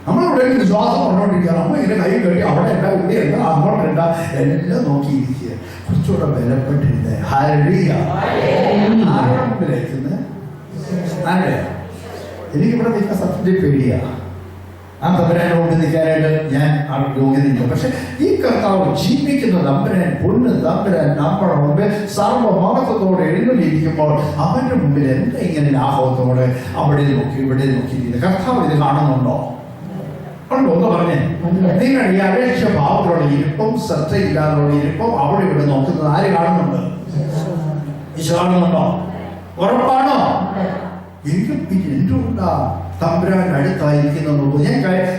നമ്മളിവിടെ വിശ്വാസം പറഞ്ഞോണ്ടിരിക്കുക. നമ്മൾ ഇങ്ങനെ കൈ കെട്ടി അവിടെ എന്താ ഇവിടെ എന്താ അങ്ങോട്ട് എന്താ എല്ലാം നോക്കിയിരിക്കുക. കുറച്ചുകൂടെ ബലപ്പെട്ടിരുന്നേ. എനിക്കിവിടെ നിൽക്കാൻ സത്യത്തിൽ പേടിയാ. ആ തമ്പുരാനെ കൊണ്ട് നിൽക്കാനായിട്ട് ഞാൻ യോഗ്യതയില്ല. പക്ഷെ ഈ കർത്താവ് ജീവിക്കുന്ന തമ്പുരാൻ, പൊണ്ണ് തമ്പുരാൻ നമ്മുടെ മുമ്പിൽ സർവ്വമഹത്വത്തോടെ എഴുന്നള്ളിയിരിക്കുമ്പോൾ അവന്റെ മുമ്പിൽ എന്താ ഇങ്ങനെ ലാഭത്തോടെ അവിടെ നോക്കി ഇവിടെ നോക്കിയിരിക്കുന്നത്? കർത്താവ് ഇത് കാണുന്നുണ്ടോ? ഉണ്ടോ? ഒന്ന് പറഞ്ഞേ. നിങ്ങൾ ഈ അപേക്ഷ ഭാവത്തോടെ ഇരിപ്പം, ശ്രദ്ധയില്ലാതുള്ള ഇരിപ്പം അവിടെ ഇവിടെ നോക്കുന്നത് ആര് കാണുന്നുണ്ട്? ഈശോ കാണുന്നുണ്ടോ? ഉറപ്പാണോ? എന്തുകൊണ്ടാ തമ്പുരാൻ അടുത്തായിരിക്കുന്നു?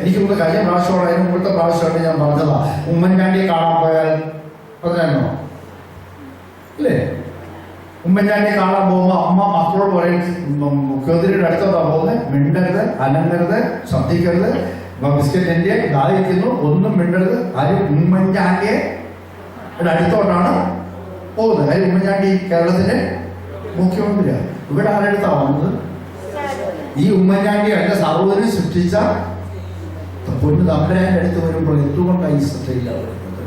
എനിക്ക് മുമ്പ് കഴിഞ്ഞ പ്രാവശ്യമാണ്, അതിന് മുമ്പത്തെ പ്രാവശ്യമായിട്ട് ഞാൻ പറഞ്ഞതാ. ഉമ്മൻചാണ്ടിയെ കാണാൻ പോയാൽ പറഞ്ഞോ അല്ലേ? ഉമ്മൻചാണ്ടിയെ കാണാൻ പോകുമ്പോൾ അമ്മ മക്കളോട് പറയും, മുഖ്യമന്ത്രിയുടെ അടുത്തോട്ടാ പോകുന്നത്, മിണ്ടരുത്, അനങ്ങരുത്, ശ്രദ്ധിക്കരുത്, ബിസ്ക്കറ്റ് എൻ്റെ ദാഹിക്കുന്നു, ഒന്നും മിണ്ടരുത്. ആരും ഉമ്മൻചാണ്ടിയെ അടുത്തോട്ടാണ് പോകുന്നത്. കാര്യം ഉമ്മൻചാണ്ടി കേരളത്തിലെ മുഖ്യമന്ത്രിയാണ്. ഇവിടെ ആരെടുത്താണ് വന്നത്? ഈ ഉമ്മൻചാണ്ടി അതിന്റെ സർവ്വതിനെ സൃഷ്ടിച്ച പൊന്നു തമ്പുരാന്റെ അടുത്ത് വരുമ്പോൾ എന്തുകൊണ്ടാണ് ഈ ശ്രദ്ധയില്ല വരുന്നത്?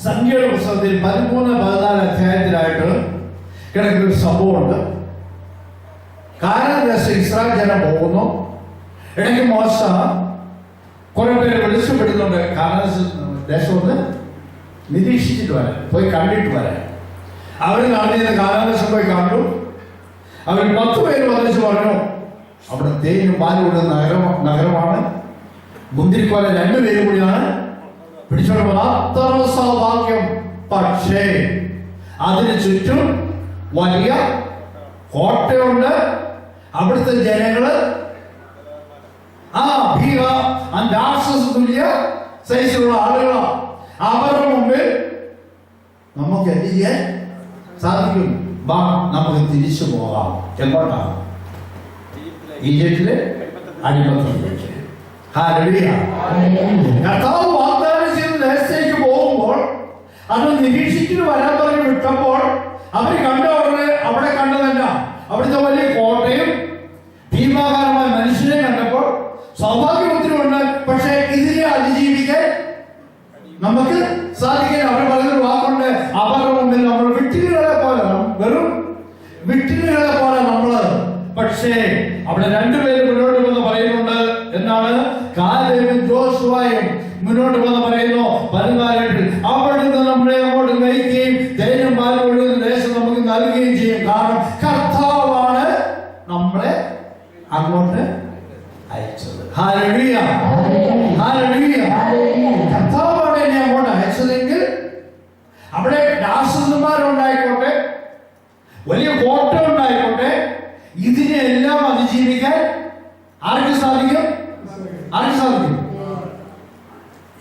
സംഖ്യയുടെ പുസ്തകത്തിൽ 13-14 അധ്യായത്തിലായിട്ട് കിടക്കുന്ന ഒരു സംഭവമുണ്ട്. കാനാൻദേശം ഇസ്രായേൽ ജനം പോകുന്നു. ഇടയ്ക്ക് മോശ കുറെ പേര് വിളിച്ചുപെടുന്നുണ്ട് ദേശം ഒന്ന് നിരീക്ഷിച്ചിട്ട് വരാൻ, പോയി കണ്ടിട്ട് വരാൻ. അവർ കാണുന്ന കാനാൻദേശം പോയി കണ്ടു. അവർ 10 പേര് വന്നിച്ച് പറഞ്ഞു, അവിടെ തേനും പാലും ഉള്ള നഗരമാണ്. മുന്തിരിക്കോല 2 പേര് കൂടിയാണ് പിടിച്ചോണ്ട് അത്ര സൗഭാഗ്യം. പക്ഷേ അതിന് ചുറ്റും വലിയ കോട്ടയുണ്ട്. അവിടുത്തെ ജനങ്ങള് രാക്ഷസ തുല്യ സൈസിലുള്ള ആളുകളാണ്. അവരുടെ മുമ്പിൽ നമുക്ക് എന്ത് ചെയ്യാൻ സാധിക്കും? വാ, നമുക്ക് തിരിച്ചു പോകാം. എങ്ങോട്ടാണ്? ഈജിപ്തിലെ അടിമത്തത്തിലേക്ക്. കർത്താവ് വാഗ്ദാനം ചെയ്ത ദേശത്തേക്ക് പോകുമ്പോൾ അത് നിരീക്ഷിച്ചിട്ട് വരാൻ പറഞ്ഞ് വിട്ടപ്പോൾ അവർ കണ്ട ഉടനെ അവിടെ കണ്ടതല്ല, അവിടുത്തെ വലിയ കോട്ടയും ഭീമാകാരമായ മനുഷ്യനെ കണ്ടപ്പോൾ സൗഭാഗ്യമുണ്ട്. പക്ഷെ ഇതിനെ അതിജീവിക്കാൻ നമുക്ക് സാധിക്കാൻ അവർ പറഞ്ഞൊരു വാക്കുണ്ട്, അവരുടെ മുമ്പിൽ നമ്മൾ വിട്ടിലുകളെ പോലെ, വെറും വിട്ടിലുകളെ പോലെ നമ്മള്. പക്ഷേ അവിടെ രണ്ടുപേരും മുന്നോട്ട് വന്ന് പറയുന്നുണ്ട്. എന്താണ്? കാലേബും ജോഷുവയും മുന്നോട്ട് വന്ന് പറയുന്നു 14 അവിടുന്ന് നമ്മളെ അങ്ങോട്ട് നയിക്കുകയും തേനും പാലും ഒഴുകുന്ന ദേശം നമുക്ക് നൽകുകയും ചെയ്യും. കാരണം കർത്താവാണ് നമ്മളെ അങ്ങോട്ട് അയച്ചത്. Hallelujah, hallelujah. കർത്താവാണ് എന്നെ അങ്ങോട്ട് അയച്ചതെങ്കിൽ അവിടെ രാക്ഷസന്മാരുണ്ടായിക്കോട്ടെ, വലിയ കോട്ട ഉണ്ടായിക്കോട്ടെ, ഇതിനെല്ലാം അതിജീവിക്കാൻ ആർക്ക് സാധിക്കും? ആർക്ക് സാധിക്കും?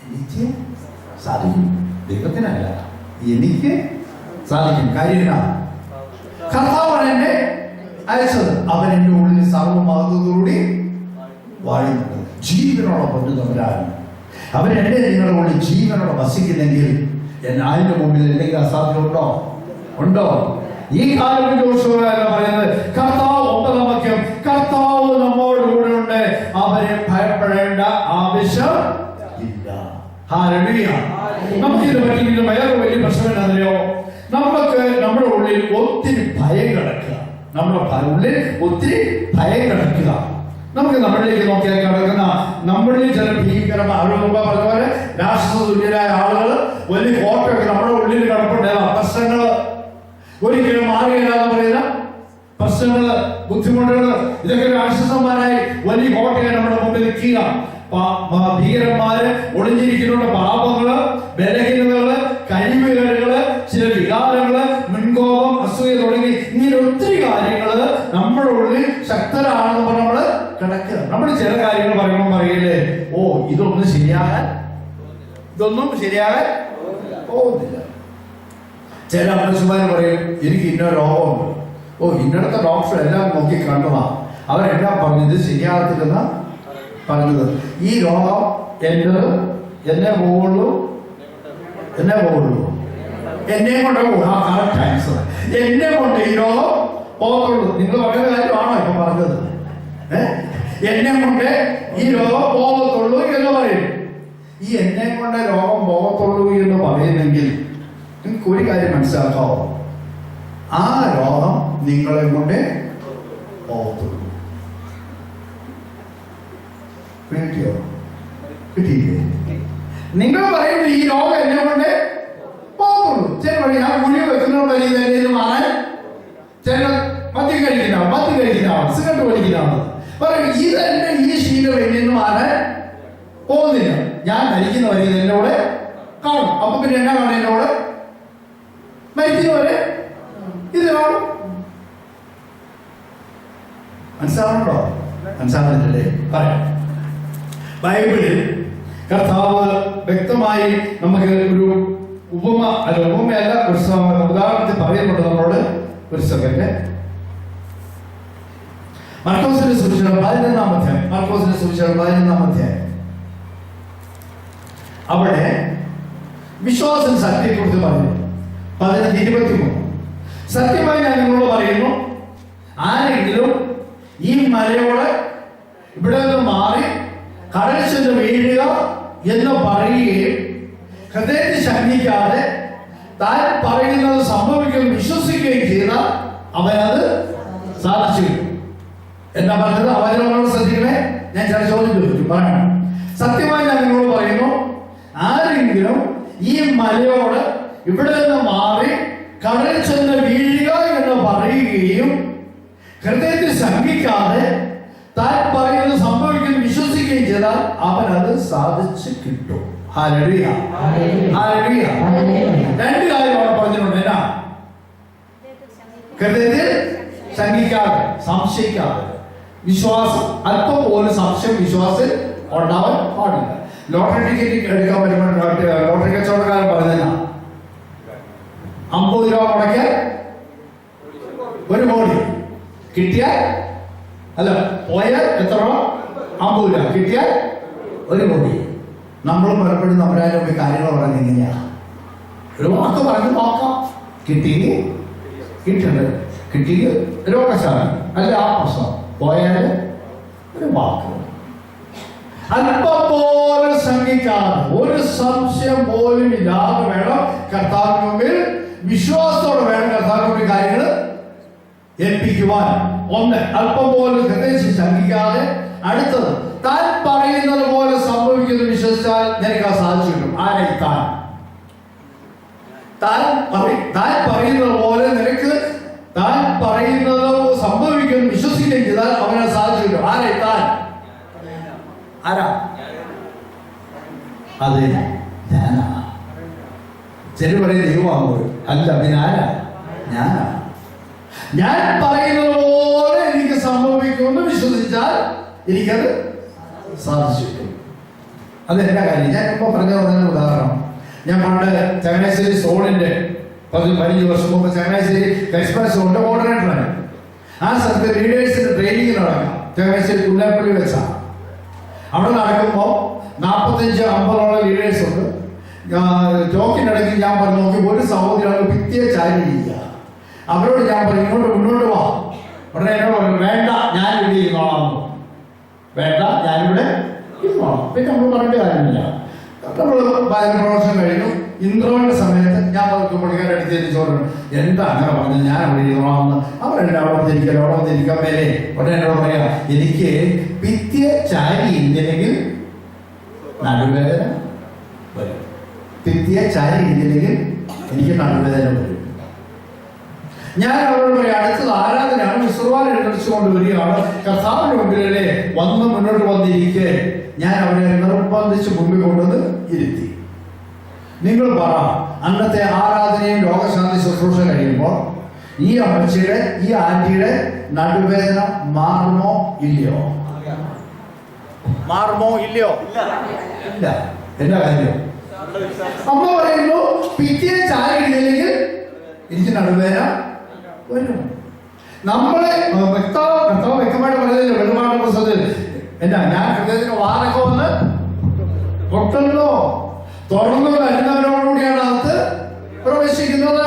എനിക്ക് സാധിക്കും. ദൈവത്തിനല്ല, എനിക്ക് സാധിക്കും. കാര്യം കർത്താവാണ് എന്നെ അയച്ചത്. അവൻ എന്റെ ഉള്ളിൽ സർവ്വമാകുന്നതോടുകൂടി വാഴുന്നുണ്ട്. ജീവനോടെ പൊന്നുന്നവരാണ് അവൻ. എന്റെ നിങ്ങളുടെ ഉള്ളിൽ ജീവനോടെ വസിക്കുന്നെങ്കിൽ അതിന്റെ മുമ്പിൽ എന്തെങ്കിലും അസാധ്യമുണ്ടോ? ഉണ്ടോ? ഈ കാലം പറയുന്നത് കർത്താവ് 9-ാം വാക്യം, കർത്താവ് നമ്മോട് കൂടെ ഉണ്ട്, അവരെ ഭയപ്പെടേണ്ട ആവശ്യം ഇല്ല. ഹല്ലേലൂയ. നമുക്കിത് പറ്റിയെങ്കിലും വേറെ വലിയ പ്രശ്നം എന്താണെന്നറിയോ? നമ്മുടെ ഉള്ളിൽ ഒത്തിരി ഭയം കിടക്കുക. നമ്മുടെ ഉള്ളിൽ ഒത്തിരി ഭയം കിടക്കുക. നമുക്ക് നമ്മളിലേക്ക് നോക്കിയാൽ കിടക്കുന്ന നമ്മളിൽ ചില ഭീകരമായ പറഞ്ഞ പോലെ രാഷ്ട്ര തുല്യരായ ആളുകൾ വലിയ കോട്ടയൊക്കെ നമ്മുടെ ഉള്ളിൽ കിടപ്പുണ്ട്. പ്രശ്നങ്ങള് ഒരിക്കലും മാറിയില്ലാന്ന് പറയുന്ന പ്രശ്നങ്ങള്, ബുദ്ധിമുട്ടുകള്, ഇതൊക്കെ രാക്ഷസന്മാരായി വലിയ കോട്ടയെ നമ്മുടെ മുമ്പിൽ നിൽക്കുക. ഭീകരന്മാര് ഒളിഞ്ഞിരിക്കുന്നുണ്ട്. പാപങ്ങള്, ബലഹീനതകള്, കഴിവുകേടുകള്, ചില വികാരങ്ങള്, മുൻകോപം, അസൂയ തുടങ്ങി ഇങ്ങനെ ഒത്തിരി കാര്യങ്ങള് നമ്മുടെ ഉള്ളിൽ ശക്തരാണെന്ന് പറഞ്ഞ് നമ്മള് കിടക്കുക. നമ്മൾ ചില കാര്യങ്ങൾ പറയുമ്പോൾ പറയില്ലേ, ഓ ഇതൊന്നും ശരിയാകാൻ പോകുന്നില്ല. ചില മനുഷ്യന്മാർ പറയും, എനിക്ക് ഇന്ന രോഗമുണ്ട്, ഓ ഇന്നടത്തെ ഡോക്ടർ എല്ലാം നോക്കി കണ്ടതാ, അവരെല്ലാം പറഞ്ഞത് ശരിയാകത്തില്ലെന്ന പറഞ്ഞത്. ഈ രോഗം എന്നെ പോകുള്ളൂ, എന്നെ കൊണ്ട് പോകും. ആ കറക്റ്റ് ആൻസർ. എന്നെ കൊണ്ട് ഈ രോഗം പോകത്തുള്ളൂ. നിങ്ങൾ പറയുന്ന കാര്യമാണോ ഇപ്പൊ പറഞ്ഞത്? എന്നെ കൊണ്ട് ഈ രോഗം പോകത്തുള്ളൂ എന്ന് പറയും. ഈ എന്നെ കൊണ്ട് രോഗം പോകത്തുള്ളൂ എന്ന് പറയുന്നെങ്കിൽ നിങ്ങൾക്ക് ഒരു കാര്യം മനസ്സിലാക്കാവോ? ആ രോഗം നിങ്ങളെ കൊണ്ട് പോകത്തുള്ളൂ. കിട്ടിയില്ലേ? നിങ്ങൾ പറയുന്നത് ഈ രോഗം എന്നെ കൊണ്ട് പോകത്തുള്ളൂ. ചില പറയും ഞാൻ ഗുളിക വെക്കുന്നോണ്ട് മാറാൻ, ചില മദ്യം കഴിക്കുന്ന സിഗരറ്റ് വലിക്കുന്ന പറയും ഇതെന്നെ ഈ ശീലം എന്നിൽ മാറാൻ പോകുന്നില്ല. ഞാൻ മരിക്കുന്ന വരെ ഇത് എന്നോട് കാണും. അപ്പൊ പിന്നെ എന്നാ കാണും? എന്നോട് മരിക്കുന്നവരെ ഇത് കാണും. മനസ്സിലാവുന്നുണ്ടോ? മനസ്സിലാവുന്നില്ലേ? പറയാം. ബൈബിളിൽ കർത്താവ് വ്യക്തമായി നമുക്ക് ഒരു ഉപമയല്ല ഒരു ഉദാഹരണത്തിൽ പറയുന്നുണ്ട് നമ്മളോട്. ഒരു സെക്കൻഡ്. മർക്കോസിന്റെ സുവിശേഷം 11-ാം അധ്യായം. അവിടെ വിശ്വാസ ശക്തിയെക്കുറിച്ച് പറയുന്നു. 11:23. സത്യമായി ഞാൻ നിങ്ങളോട് പറയുന്നു, ആരെങ്കിലും ഈ മലയോട് ഇവിടെ നിന്ന് മാറി കടൽ ചെന്ന് വീഴുക എന്ന് പറയുകയും ഹൃദയത്തിൽ ശങ്കിക്കാതെ താൻ പറയുന്നത് സംഭവിക്കുമെന്ന് വിശ്വസിക്കുകയും ചെയ്താൽ അവനത് സാധിച്ചു. എന്താ പറഞ്ഞത്? അവനോട് ശ്രദ്ധിക്കണേ. ഞാൻ ചില ചോദ്യം ചോദിച്ചു പറയണം. സത്യമായി ഞാൻ നിങ്ങളോട് പറയുന്നു, ആരെങ്കിലും ഈ മലയോട് ഇവിടെ നിന്ന് മാറി കടൽ ചെന്ന് വീഴുക എന്ന് പറയുകയും ഹൃദയത്തിൽ ശങ്കിക്കാതെ താൻ പറയുന്നത് സംഭവിക്കുമെന്ന് വിശ്വസിക്കുകയും ചെയ്താൽ അവനത് സാധിച്ചു കിട്ടും. Hallelujah, hallelujah. രണ്ട് കാര്യം അവിടെ പറഞ്ഞിട്ടുണ്ട്. എന്നാ? ഹൃദയത്തിൽ ശങ്കിക്കാതെ, സംശയിക്കാതെ. വിശ്വാസം അല്പം പോലും സംശയം വിശ്വാസത്തിൽ ഉണ്ടാവാൻ പാടില്ല. ലോട്ടറി ടിക്കറ്റ് എടുക്കാൻ വരുമ്പോൾ ലോട്ടറി കച്ചവടക്കാരൻ പറഞ്ഞ 50 രൂപ മുടക്കിയാൽ 1 കോടി കിട്ടിയാൽ, അല്ല പോയാൽ എത്ര രൂപ? 50 രൂപ കിട്ടിയാൽ 1 കോടി. നമ്മൾ പലപ്പോഴും നമ്മുടെ കാര്യങ്ങൾ പറഞ്ഞ എങ്ങനെയാ? ഒരു വാക്ക് പറഞ്ഞ് നോക്കാം, കിട്ടിയെങ്കിൽ കിട്ടുന്നത്, കിട്ടിയെങ്കിൽ രോഗശാലം അല്ല ആ പ്രശ്നം, പോയാൽ ഒരു വാക്ക്. അല്പം പോലും ശങ്കിക്കാതെ, ഒരു സംശയം പോലും ഇല്ലാതെ വേണം കർത്താവിന് മുമ്പിൽ, വിശ്വാസത്തോടെ വേണം കർത്താവിന് മുമ്പിൽ കാര്യങ്ങൾ ഏൽപ്പിക്കുവാൻ. ഒന്ന്, അല്പം പോലും ഹൃദയത്തിൽ ശങ്കിക്കാതെ. അടുത്തത്, താൻ പറയുന്നത് പോലെ സംഭവിക്കുന്നത് വിശ്വസിച്ചാൽ നിനക്ക് അത് സാധിച്ചിട്ടും. ആരായി താൻ? താൻ പറയുന്നത് പോലെ നിനക്ക് താൻ പറയുന്നത് സംഭവിക്കുന്നു വിശ്വസിക്കുകയും ചെയ്താൽ അവനെ സാധിച്ചിട്ടും. ആരായി താൻ? ആരാ? അതെ, ഞാനാ. ചില പറയും ദൈവമാകുമ്പോൾ അല്ല, പിന്നെ ആരാ? ഞാനാ. ഞാൻ പറയുന്നത് പോലെ എനിക്ക് സംഭവിക്കുമെന്ന് വിശ്വസിച്ചാൽ എനിക്കത് സാധിച്ചിട്ടും. അത് എന്റെ കാര്യം. ഞാൻ ഇപ്പൊ പറഞ്ഞ ഉദാഹരണം, ഞാൻ പണ്ട് ചങ്ങനാശ്ശേരി സോണിന്റെ 15 വർഷം മുമ്പ് ചങ്ങനാശ്ശേരി കരിസ്മ സോണിന്റെ കോർഡിനേറ്ററാണ്. ആ സ്ഥലത്ത് ലീഡേഴ്സിന്റെ ട്രെയിനിങ് നടക്കാം ചങ്ങനാശ്ശേരി തുല്ലാപ്പള്ളി വെച്ചാണ്. അവിടെ നടക്കുമ്പോൾ 45-50 ലീഡേഴ്സ് ഉണ്ട്. ടോക്കിനിടയ്ക്ക് ഞാൻ പറഞ്ഞു നോക്കി, ഒരു സഹോദരിയാണ് ഭിത്തിയെ ചാരിയിരിക്കുക. അവരോട് ഞാൻ പറഞ്ഞു ഇങ്ങോട്ട് മുന്നോട്ട് വാ. ഉടനെ എന്നോട് പറഞ്ഞു വേണ്ട ഞാനിവിടെ ഇരുന്നോളാം. വേണ്ട ഞാനിവിടെ ഇരുന്നോളാം. പിന്നെ നമ്മൾ പറഞ്ഞ കാര്യമില്ല. നമ്മൾ പ്രൊമോഷൻ കഴിഞ്ഞു. ഇൻട്രോയുടെ സമയത്ത് ഞാൻ പുള്ളിക്കാരെ എടുത്ത് ചോദിച്ചു എന്താ അങ്ങനെ പറഞ്ഞു, ഞാൻ അവിടെ ഇരുന്നോളാമെന്ന്. അവരെന്നെ അവിടെ വന്നിരിക്കാൻ മേലെ. ഉടനെ എന്നോട് പറയാ, എനിക്ക് ഭിത്തിയെ ചാരി ഇല്ലെങ്കിൽ നടുവേദന വരും. ഭിത്തിയെ ചാരി ഇല്ലെങ്കിൽ എനിക്ക് നടുവേദന വരും. ഞാൻ അവരോട് പറയാം, അടുത്തത് ആരാധനയാണ്, വിശ്രവാസം എഴുന്നള്ളിച്ചുകൊണ്ട് വരികയാണ്. കർത്താവിന്റെ മുമ്പിലെ വന്ന് മുന്നോട്ട് വന്നിരിക്കെ ഞാൻ അവരെ നിർബന്ധിച്ച് മുമ്പിൽ കൊണ്ടുവന്ന് ഇരുത്തി. നിങ്ങൾ പറ, അന്നത്തെ ആരാധനയും രോഗശാന്തി ശുശ്രൂഷ കഴിയുമ്പോൾ ഈ അമ്മച്ചിയുടെ ഈ ആന്റിയുടെ നടുവേദന മാറുമോ ഇല്ലയോ? മാറുമോ ഇല്ലയോ? ഇല്ല. എന്താ കാര്യം? അമ്മ പറയുന്നു പിറ്റേ ചായ ഇല്ലെങ്കിൽ എനിക്ക് നടുവേദന വരും. നമ്മളെ കർത്താവ് വ്യക്തമായിട്ട് പറഞ്ഞില്ല വെളിപാട് പുസ്തകത്തിൽ, എന്താ ഞാൻ ഹൃദയത്തിന് വാറൊക്കെ വന്ന് പൊട്ടുന്നോ തുറന്നു വരുന്നവരോടുകൂടിയാണ് അകത്ത് പ്രവേശിക്കുന്നത്.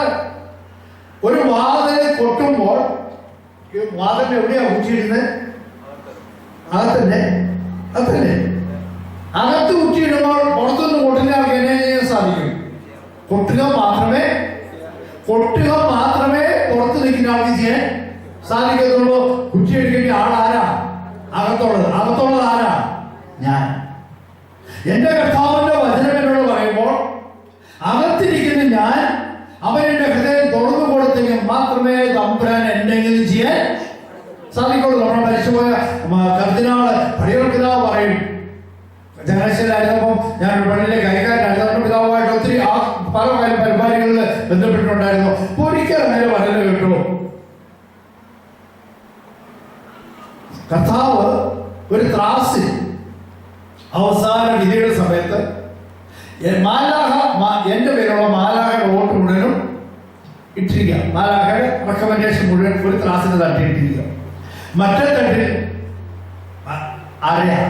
ഒരു വാതില് കൊട്ടുമ്പോൾ വാതിൽ എവിടെയാ ഊറ്റിയിടുന്നത്? അകത്തന്നെ. അകത്ത് ഊറ്റിയിടുമ്പോൾ പുറത്തുനിന്ന് കൊട്ടുന്ന ആൾക്ക് എന്നെ ചെയ്യാൻ സാധിക്കും? കൊട്ടുക മാത്രമേ പുറത്ത് നിൽക്കുന്ന ആൾക്ക് ചെയ്യാൻ സാധിക്കത്തുള്ളൂ. കുറ്റിയടിക്കേണ്ട ആളാരാ? അകത്തുള്ളത് ആരാ? ഞാൻ. എന്റെ കർത്താവിന്റെ വചനം എന്നോട് പറയുമ്പോൾ അകത്തിരിക്കുന്ന ഞാൻ അവനെന്റെ ഹൃദയം തുറന്നു കൊടുത്തെങ്കിൽ മാത്രമേ തമ്പുരാൻ എന്തെങ്കിലും ചെയ്യാൻ സാധിക്കുള്ളൂ. നമ്മുടെ മരിച്ചുപോയ കർദിനാള് പടിയർപിതാവ് പറയും, ചങ്ങനാശ്ശേരിയിലായിരുന്നപ്പം ഞാൻ പള്ളിയിലെ കൈകാരനായിരുന്നു. പിതാവുമായിട്ട് ഒത്തിരി പല പരിപാടികളിൽ ബന്ധപ്പെട്ടിട്ടുണ്ടായിരുന്നു. ഒരിക്കൽ അങ്ങനെ പറയുന്നത് കേട്ടു, കർത്താവ് ഒരു ത്രാസിൽ അവസാന വിധിയുടെ സമയത്ത് എന്റെ പേരുള്ള മാലാഹയുടെ വോട്ട് മുഴുവനും ഇട്ടിരിക്കുക. മാലാഹയുടെ റെക്കമെൻഡേഷൻ മുഴുവൻ ഒരു ത്രാസിന് തട്ടിയിട്ടിരിക്കുക. മറ്റേ തട്ടിൽ ആരെയാ?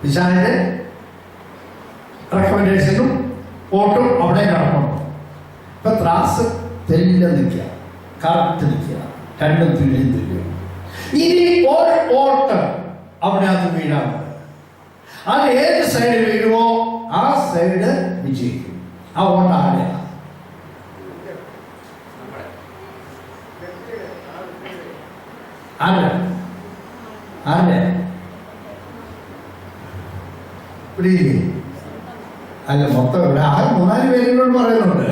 വിശാലിന്റെ റെക്കമെൻഡേഷനും വോട്ടും അവിടെ നടക്കണം. ഇപ്പൊ ത്രാസ് തെല്ല നിൽക്കുക, കറക്റ്റ് നിൽക്കുക, രണ്ടും തുല്യം. ഇനി ഒരു വോട്ട് അവിടെ അത് വീഴാണ്. അത് ഏത് സൈഡ് വീഴുമോ ആ സൈഡ് വിജയിക്കും. ആ വോട്ട് ആരെയാ? അല്ല മൊത്തം ഇവിടെ ആകെ 3-4 പേരിനോട് പറയുന്നുണ്ട്.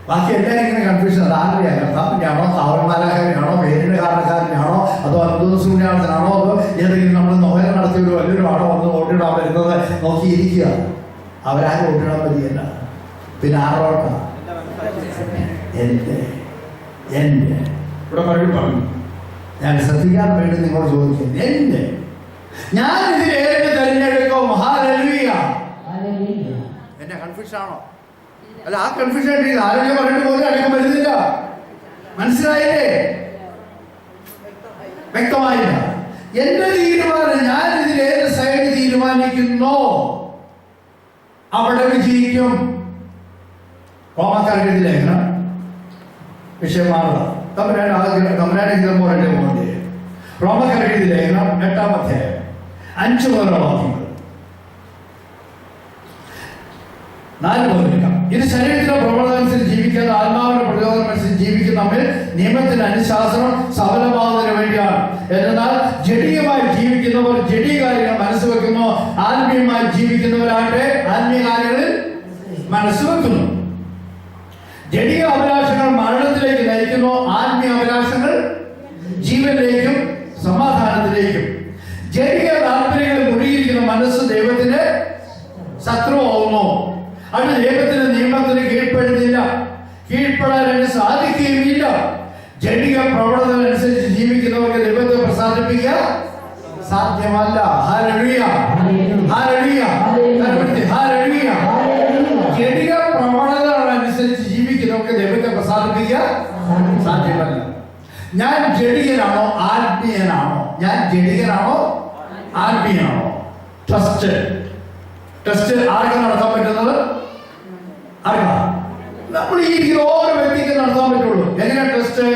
ബാക്കി എല്ലാവരും ഇങ്ങനെ കൺഫ്യൂഷൻ. അത് ആരുടെയാ? കർത്താവിൻ്റെയാണോ, കാവൽമാലാഖാരനാണോ, പേരിന്റെ കാരണക്കാരനാണോ, അതോ അത്ഭുതസൂര്യാണോ, അതോ ഏതെങ്കിലും നമ്മൾ നോയൽ നടത്തിയ ഒരു വലിയൊരു ആണോ വന്ന് വോട്ടിടാൻ വരുന്നത് നോക്കിയിരിക്കുക. അവരാരും വോട്ടിടാൻ പറ്റിയല്ല. പിന്നെ ആറോട്ടാ? എന്റെ ഇവിടെ പറഞ്ഞു ഞാൻ ശ്രദ്ധിക്കാൻ വേണ്ടി നിങ്ങളോട് ചോദിക്കുന്നു, എന്നെ ഞാൻ ഇതിലേറെ തെരഞ്ഞെടുക്കും? ഹല്ലേലൂയ. എന്നെ കൺഫ്യൂഷൻ ആണോ? അല്ല, ആ കൺഫ്യൂഷൻ ആരോഗ്യം പറഞ്ഞിട്ട് പോലും അടക്കം വരുന്നില്ല. മനസ്സിലായില്ലേ? വ്യക്തമായില്ല. എന്റെ തീരുമാനം, ഞാൻ ഇതിലേത് സൈഡ് തീരുമാനിക്കുന്നോ അവിടെ വിജയിക്കും. റോമാക്കാരുടെ ലേഖനം വിഷയം മാറുക. തമ്പുരാന്റെ പോലെ പോകേണ്ടി. റോമാക്കാരുടെ ലേഖനം 8-ാം അധ്യായം 5 മുതലുള്ള വാക്യങ്ങൾ 4 മുതൽ. ഇത് ശരീരത്തിലെ പ്രവണത അനുസരിച്ച് ജീവിക്കാതെ ആത്മാവിന്റെ പ്രചോദനം അനുസരിച്ച് ജീവിക്കുന്ന നമ്മിൽ നിയമത്തിന്റെ അനുശാസനം സഫലമാകുന്നതിന് വേണ്ടിയാണ്. എന്നാൽ ജഡീയമായി ജീവിക്കുന്നവർ ജഡീയ കാര്യങ്ങൾ മനസ്സ് വെക്കുന്നു, ആത്മീയമായി ജീവിക്കുന്നവരാകട്ടെ ആത്മീയ കാര്യങ്ങളിൽ മനസ്സ് വെക്കുന്നു. ജഡീയ അഭിലാഷങ്ങൾ മരണത്തിലേക്ക് നയിക്കുന്നു, ആത്മീയ അഭിലാഷങ്ങൾ ജീവനിലേക്കും സമാധാനത്തിലേക്കും. ജഡീയ താല്പര്യങ്ങളിൽ മുഴുകിയിരിക്കുന്ന മനസ്സ് ദൈവത്തിന്റെ ശത്രുവാകുന്നു. അത് ദൈവത്തിന്റെ നിയമത്തിന് കീഴ്പ്പെടുന്നില്ല, കീഴ്പ്പെടാൻ സാധിക്കുകയുമില്ല. ജഡീയ പ്രവണത അനുസരിച്ച് ജീവിക്കുന്നവർക്ക് ദൈവത്തെ പ്രസാദിപ്പിക്കാൻ സാധ്യമല്ല. Hallelujah, hallelujah, hallelujah. ജഡീയ പ്രവണതകൾ അനുസരിച്ച് ജീവിക്കുന്നവർക്ക് ദൈവത്തെ പ്രസാദിപ്പിക്കാൻ സാധ്യമല്ല. ഞാൻ ജഡീയനാണോ ആത്മീയനാണോ? ഞാൻ ജഡീയനാണോ ആത്മീയനാണോ? ടെസ്റ്റ് ആർക്കാണ് നടത്താൻ പറ്റുന്നത്? അറിയാം, നമ്മൾ ഈ ഓരോ വ്യക്തിക്ക് നടത്താൻ പറ്റുള്ളൂ. എങ്ങനെ ടെസ്റ്റ്?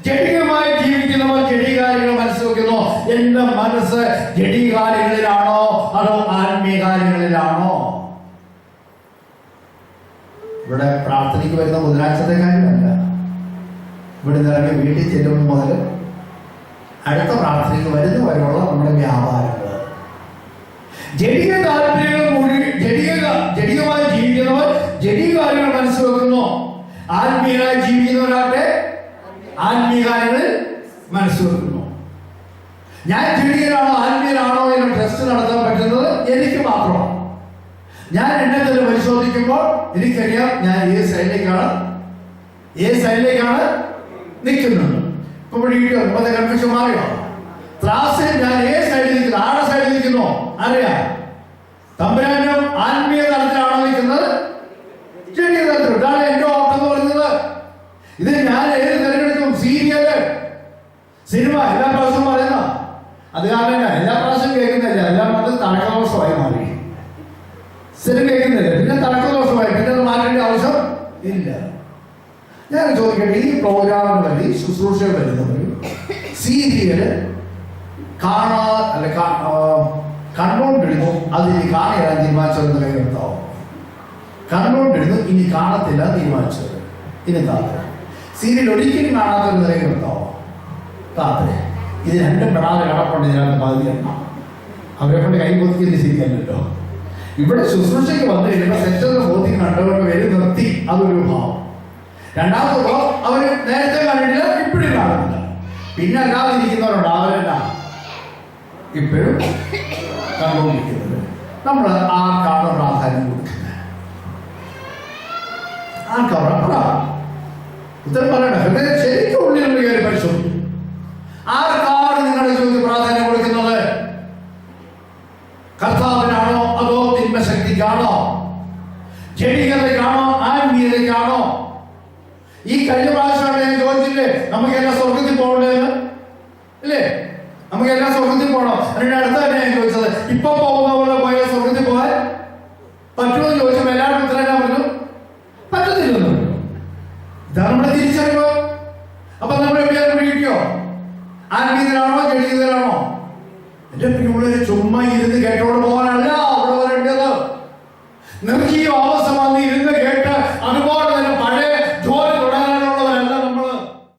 ജഡീയമായി ജീവിക്കുന്നവർ ജഡീയ കാര്യങ്ങൾ മനസ്സ് വെക്കുന്നു. എന്റെ മനസ്സ് ജഡീയ കാര്യങ്ങളിലാണോ അതോ ആത്മീയ കാര്യങ്ങളിലാണോ? ഇവിടെ പ്രാർത്ഥനയ്ക്ക് വരുന്ന ബുധനാഴ്ചത്തെ കാര്യമല്ല. ഇവിടെ നിറങ്ങി വീട്ടിൽ ചെല്ലുമ്പോൾ മുതൽ അടുത്ത പ്രാർത്ഥനയ്ക്ക് വരുന്ന വരെയുള്ള നമ്മുടെ വ്യാപാരങ്ങൾ. ജഡീയ താല്പര്യങ്ങൾ ജഡീയമായി ജീവിക്കുന്നവർ ജഡീയ കാര്യങ്ങൾ മനസ്സ് വെക്കുന്നു. ആത്മീയമായി ജീവിക്കുന്നവരാകട്ടെ ആത്മീയ കാര്യങ്ങളിൽ മനസ്സ് വെക്കുന്നു. ഞാൻ ജഡീയനാണോ ആത്മീയനാണോ എന്ന ടെസ്റ്റ് നടത്താൻ പറ്റുന്നത് എനിക്ക് മാത്രമാണ്. ഞാൻ എന്നെ തന്നെ പരിശോധിക്കുമ്പോൾ എനിക്കറിയാം ഞാൻ ഏത് സൈഡിലേക്കാണ് നിൽക്കുന്നത്. ഇപ്പൊ ഇവിടെ കൺഫ്യൂഷൻ മാറിയോ? ക്ലാസ്സിൽ ഞാൻ ഏത് സൈഡിൽ നിൽക്കുന്നു? ആരുടെ സൈഡിൽ നിൽക്കുന്നു അറിയാം. തമ്പുരാനും ആത്മീയ തലത്തിലാണോ നിൽക്കുന്നത്? ചെറിയ തലത്തിൽ. ഇതാണ് എന്റെ ഓട്ടം എന്ന് പറയുന്നത്. ഇത് ഞാൻ ഏത് തിരഞ്ഞെടുക്കും? സീരിയല്, സിനിമ എല്ലാ പ്രാവശ്യവും പറയുന്ന അത് കാരണം എല്ലാ പ്രാവശ്യം കേൾക്കുന്നില്ല. എല്ലാം അത് തടക്കദോഷമായി മാറി. സിനിമ കേൾക്കുന്നില്ല, പിന്നെ തടക്കദോഷമായി, പിന്നെ അത് മാറ്റേണ്ട ആവശ്യം ഇല്ല. ഞാൻ ചോദിക്കട്ടെ, ഈ പ്രോഗ്രാമുകളിൽ ഈ ശുശ്രൂഷ വരുന്നവർ സീരിയല് കണ്ടുകൊണ്ടിരുന്നു, അതിനി കാണാൻ തീരുമാനിച്ചതെന്ന് കൈകെടുത്താവും. കണ്ടുകൊണ്ടിരുന്നു, ഇനി കാണത്തില്ല തീരുമാനിച്ചത്. ഇനി താത്ര സീരിയൽ ഒരിക്കലും കാണാത്തൊരു കൈകെടുത്താവും. താത്ര ഇത് രണ്ടും പെടാതെ കടപ്പുണ്ട്. ഇതിനകത്ത് ബാധിക്കണം. അവരെ കൊണ്ട് കൈ പൊത്തിക്കുന്നത് ശരിയല്ലോ. ഇവിടെ ശുശ്രൂഷയ്ക്ക് വന്നു കഴിയുമ്പോൾ തെറ്റെന്ന് ബോധ്യം കണ്ടുകൊണ്ട് വരും, നിർത്തി. അതൊരു ഭാവം. രണ്ടാമതോ അവര് നേരത്തെ കണ്ടിട്ടില്ല, ഇപ്പോഴും കാണുന്നില്ല. പിന്നെ അല്ലാതെ ഇരിക്കുന്നവരുണ്ട്, അവരെല്ലാം ഇപ്പോഴും കണ്ടുകൊണ്ടിരിക്കുന്നത്. നമ്മൾ ആർക്കാണ് പ്രാധാന്യം കൊടുക്കുന്നത്? ആർക്കാണ് ഉത്തരം പറയണ്ട. ഹൃദയം ശരിക്കും ഉള്ളിലുള്ള കാര്യം പരിശോധിക്കും. ആർക്കാണ് നിങ്ങളുടെ ചോദ്യം പ്രാധാന്യം കൊടുക്കുന്നത്? കർത്താവിനാണോ അതോ തിന്മശക്തിക്കാണോ? ജഡീകതയ്ക്കാണോ ആത്മീയതയ്ക്കാണോ? ഈ കഴിഞ്ഞ പ്രാവശ്യമാണ് ഞാൻ ചോദിച്ചില്ലേ, നമുക്കെല്ലാം സ്വർഗത്തിൽ പോകണ്ടേന്ന് ഇല്ലേ? നമുക്കെല്ലാം സ്വർഗത്തിൽ പോകണം. അതിന്റെ അടുത്ത് തന്നെ ഞാൻ ചോദിച്ചത്, ഇപ്പൊ പോകുന്ന പോലെ പോയ സ്വർഗത്തിൽ പോകാൻ പറ്റുമെന്ന് ചോദിച്ചപ്പോൾ എല്ലാവരും ഉത്തരം പറഞ്ഞു പറ്റത്തില്ലെന്ന് പറഞ്ഞു. ഇതാണ് നമ്മുടെ തിരിച്ചറിവ്. അപ്പൊ നമ്മൾ എവിടെയാണ് പിടിക്കോ? ആത്മീയതരാണോ ജഡീകതരാണോ? എന്റെ പിള്ളേര് ചുമ്മാ ഇരുന്ന് കേട്ടോണ്ട് പോകാനല്ല അവിടെ വരേണ്ടത്. നിർക്കിയോ അവസ്ഥ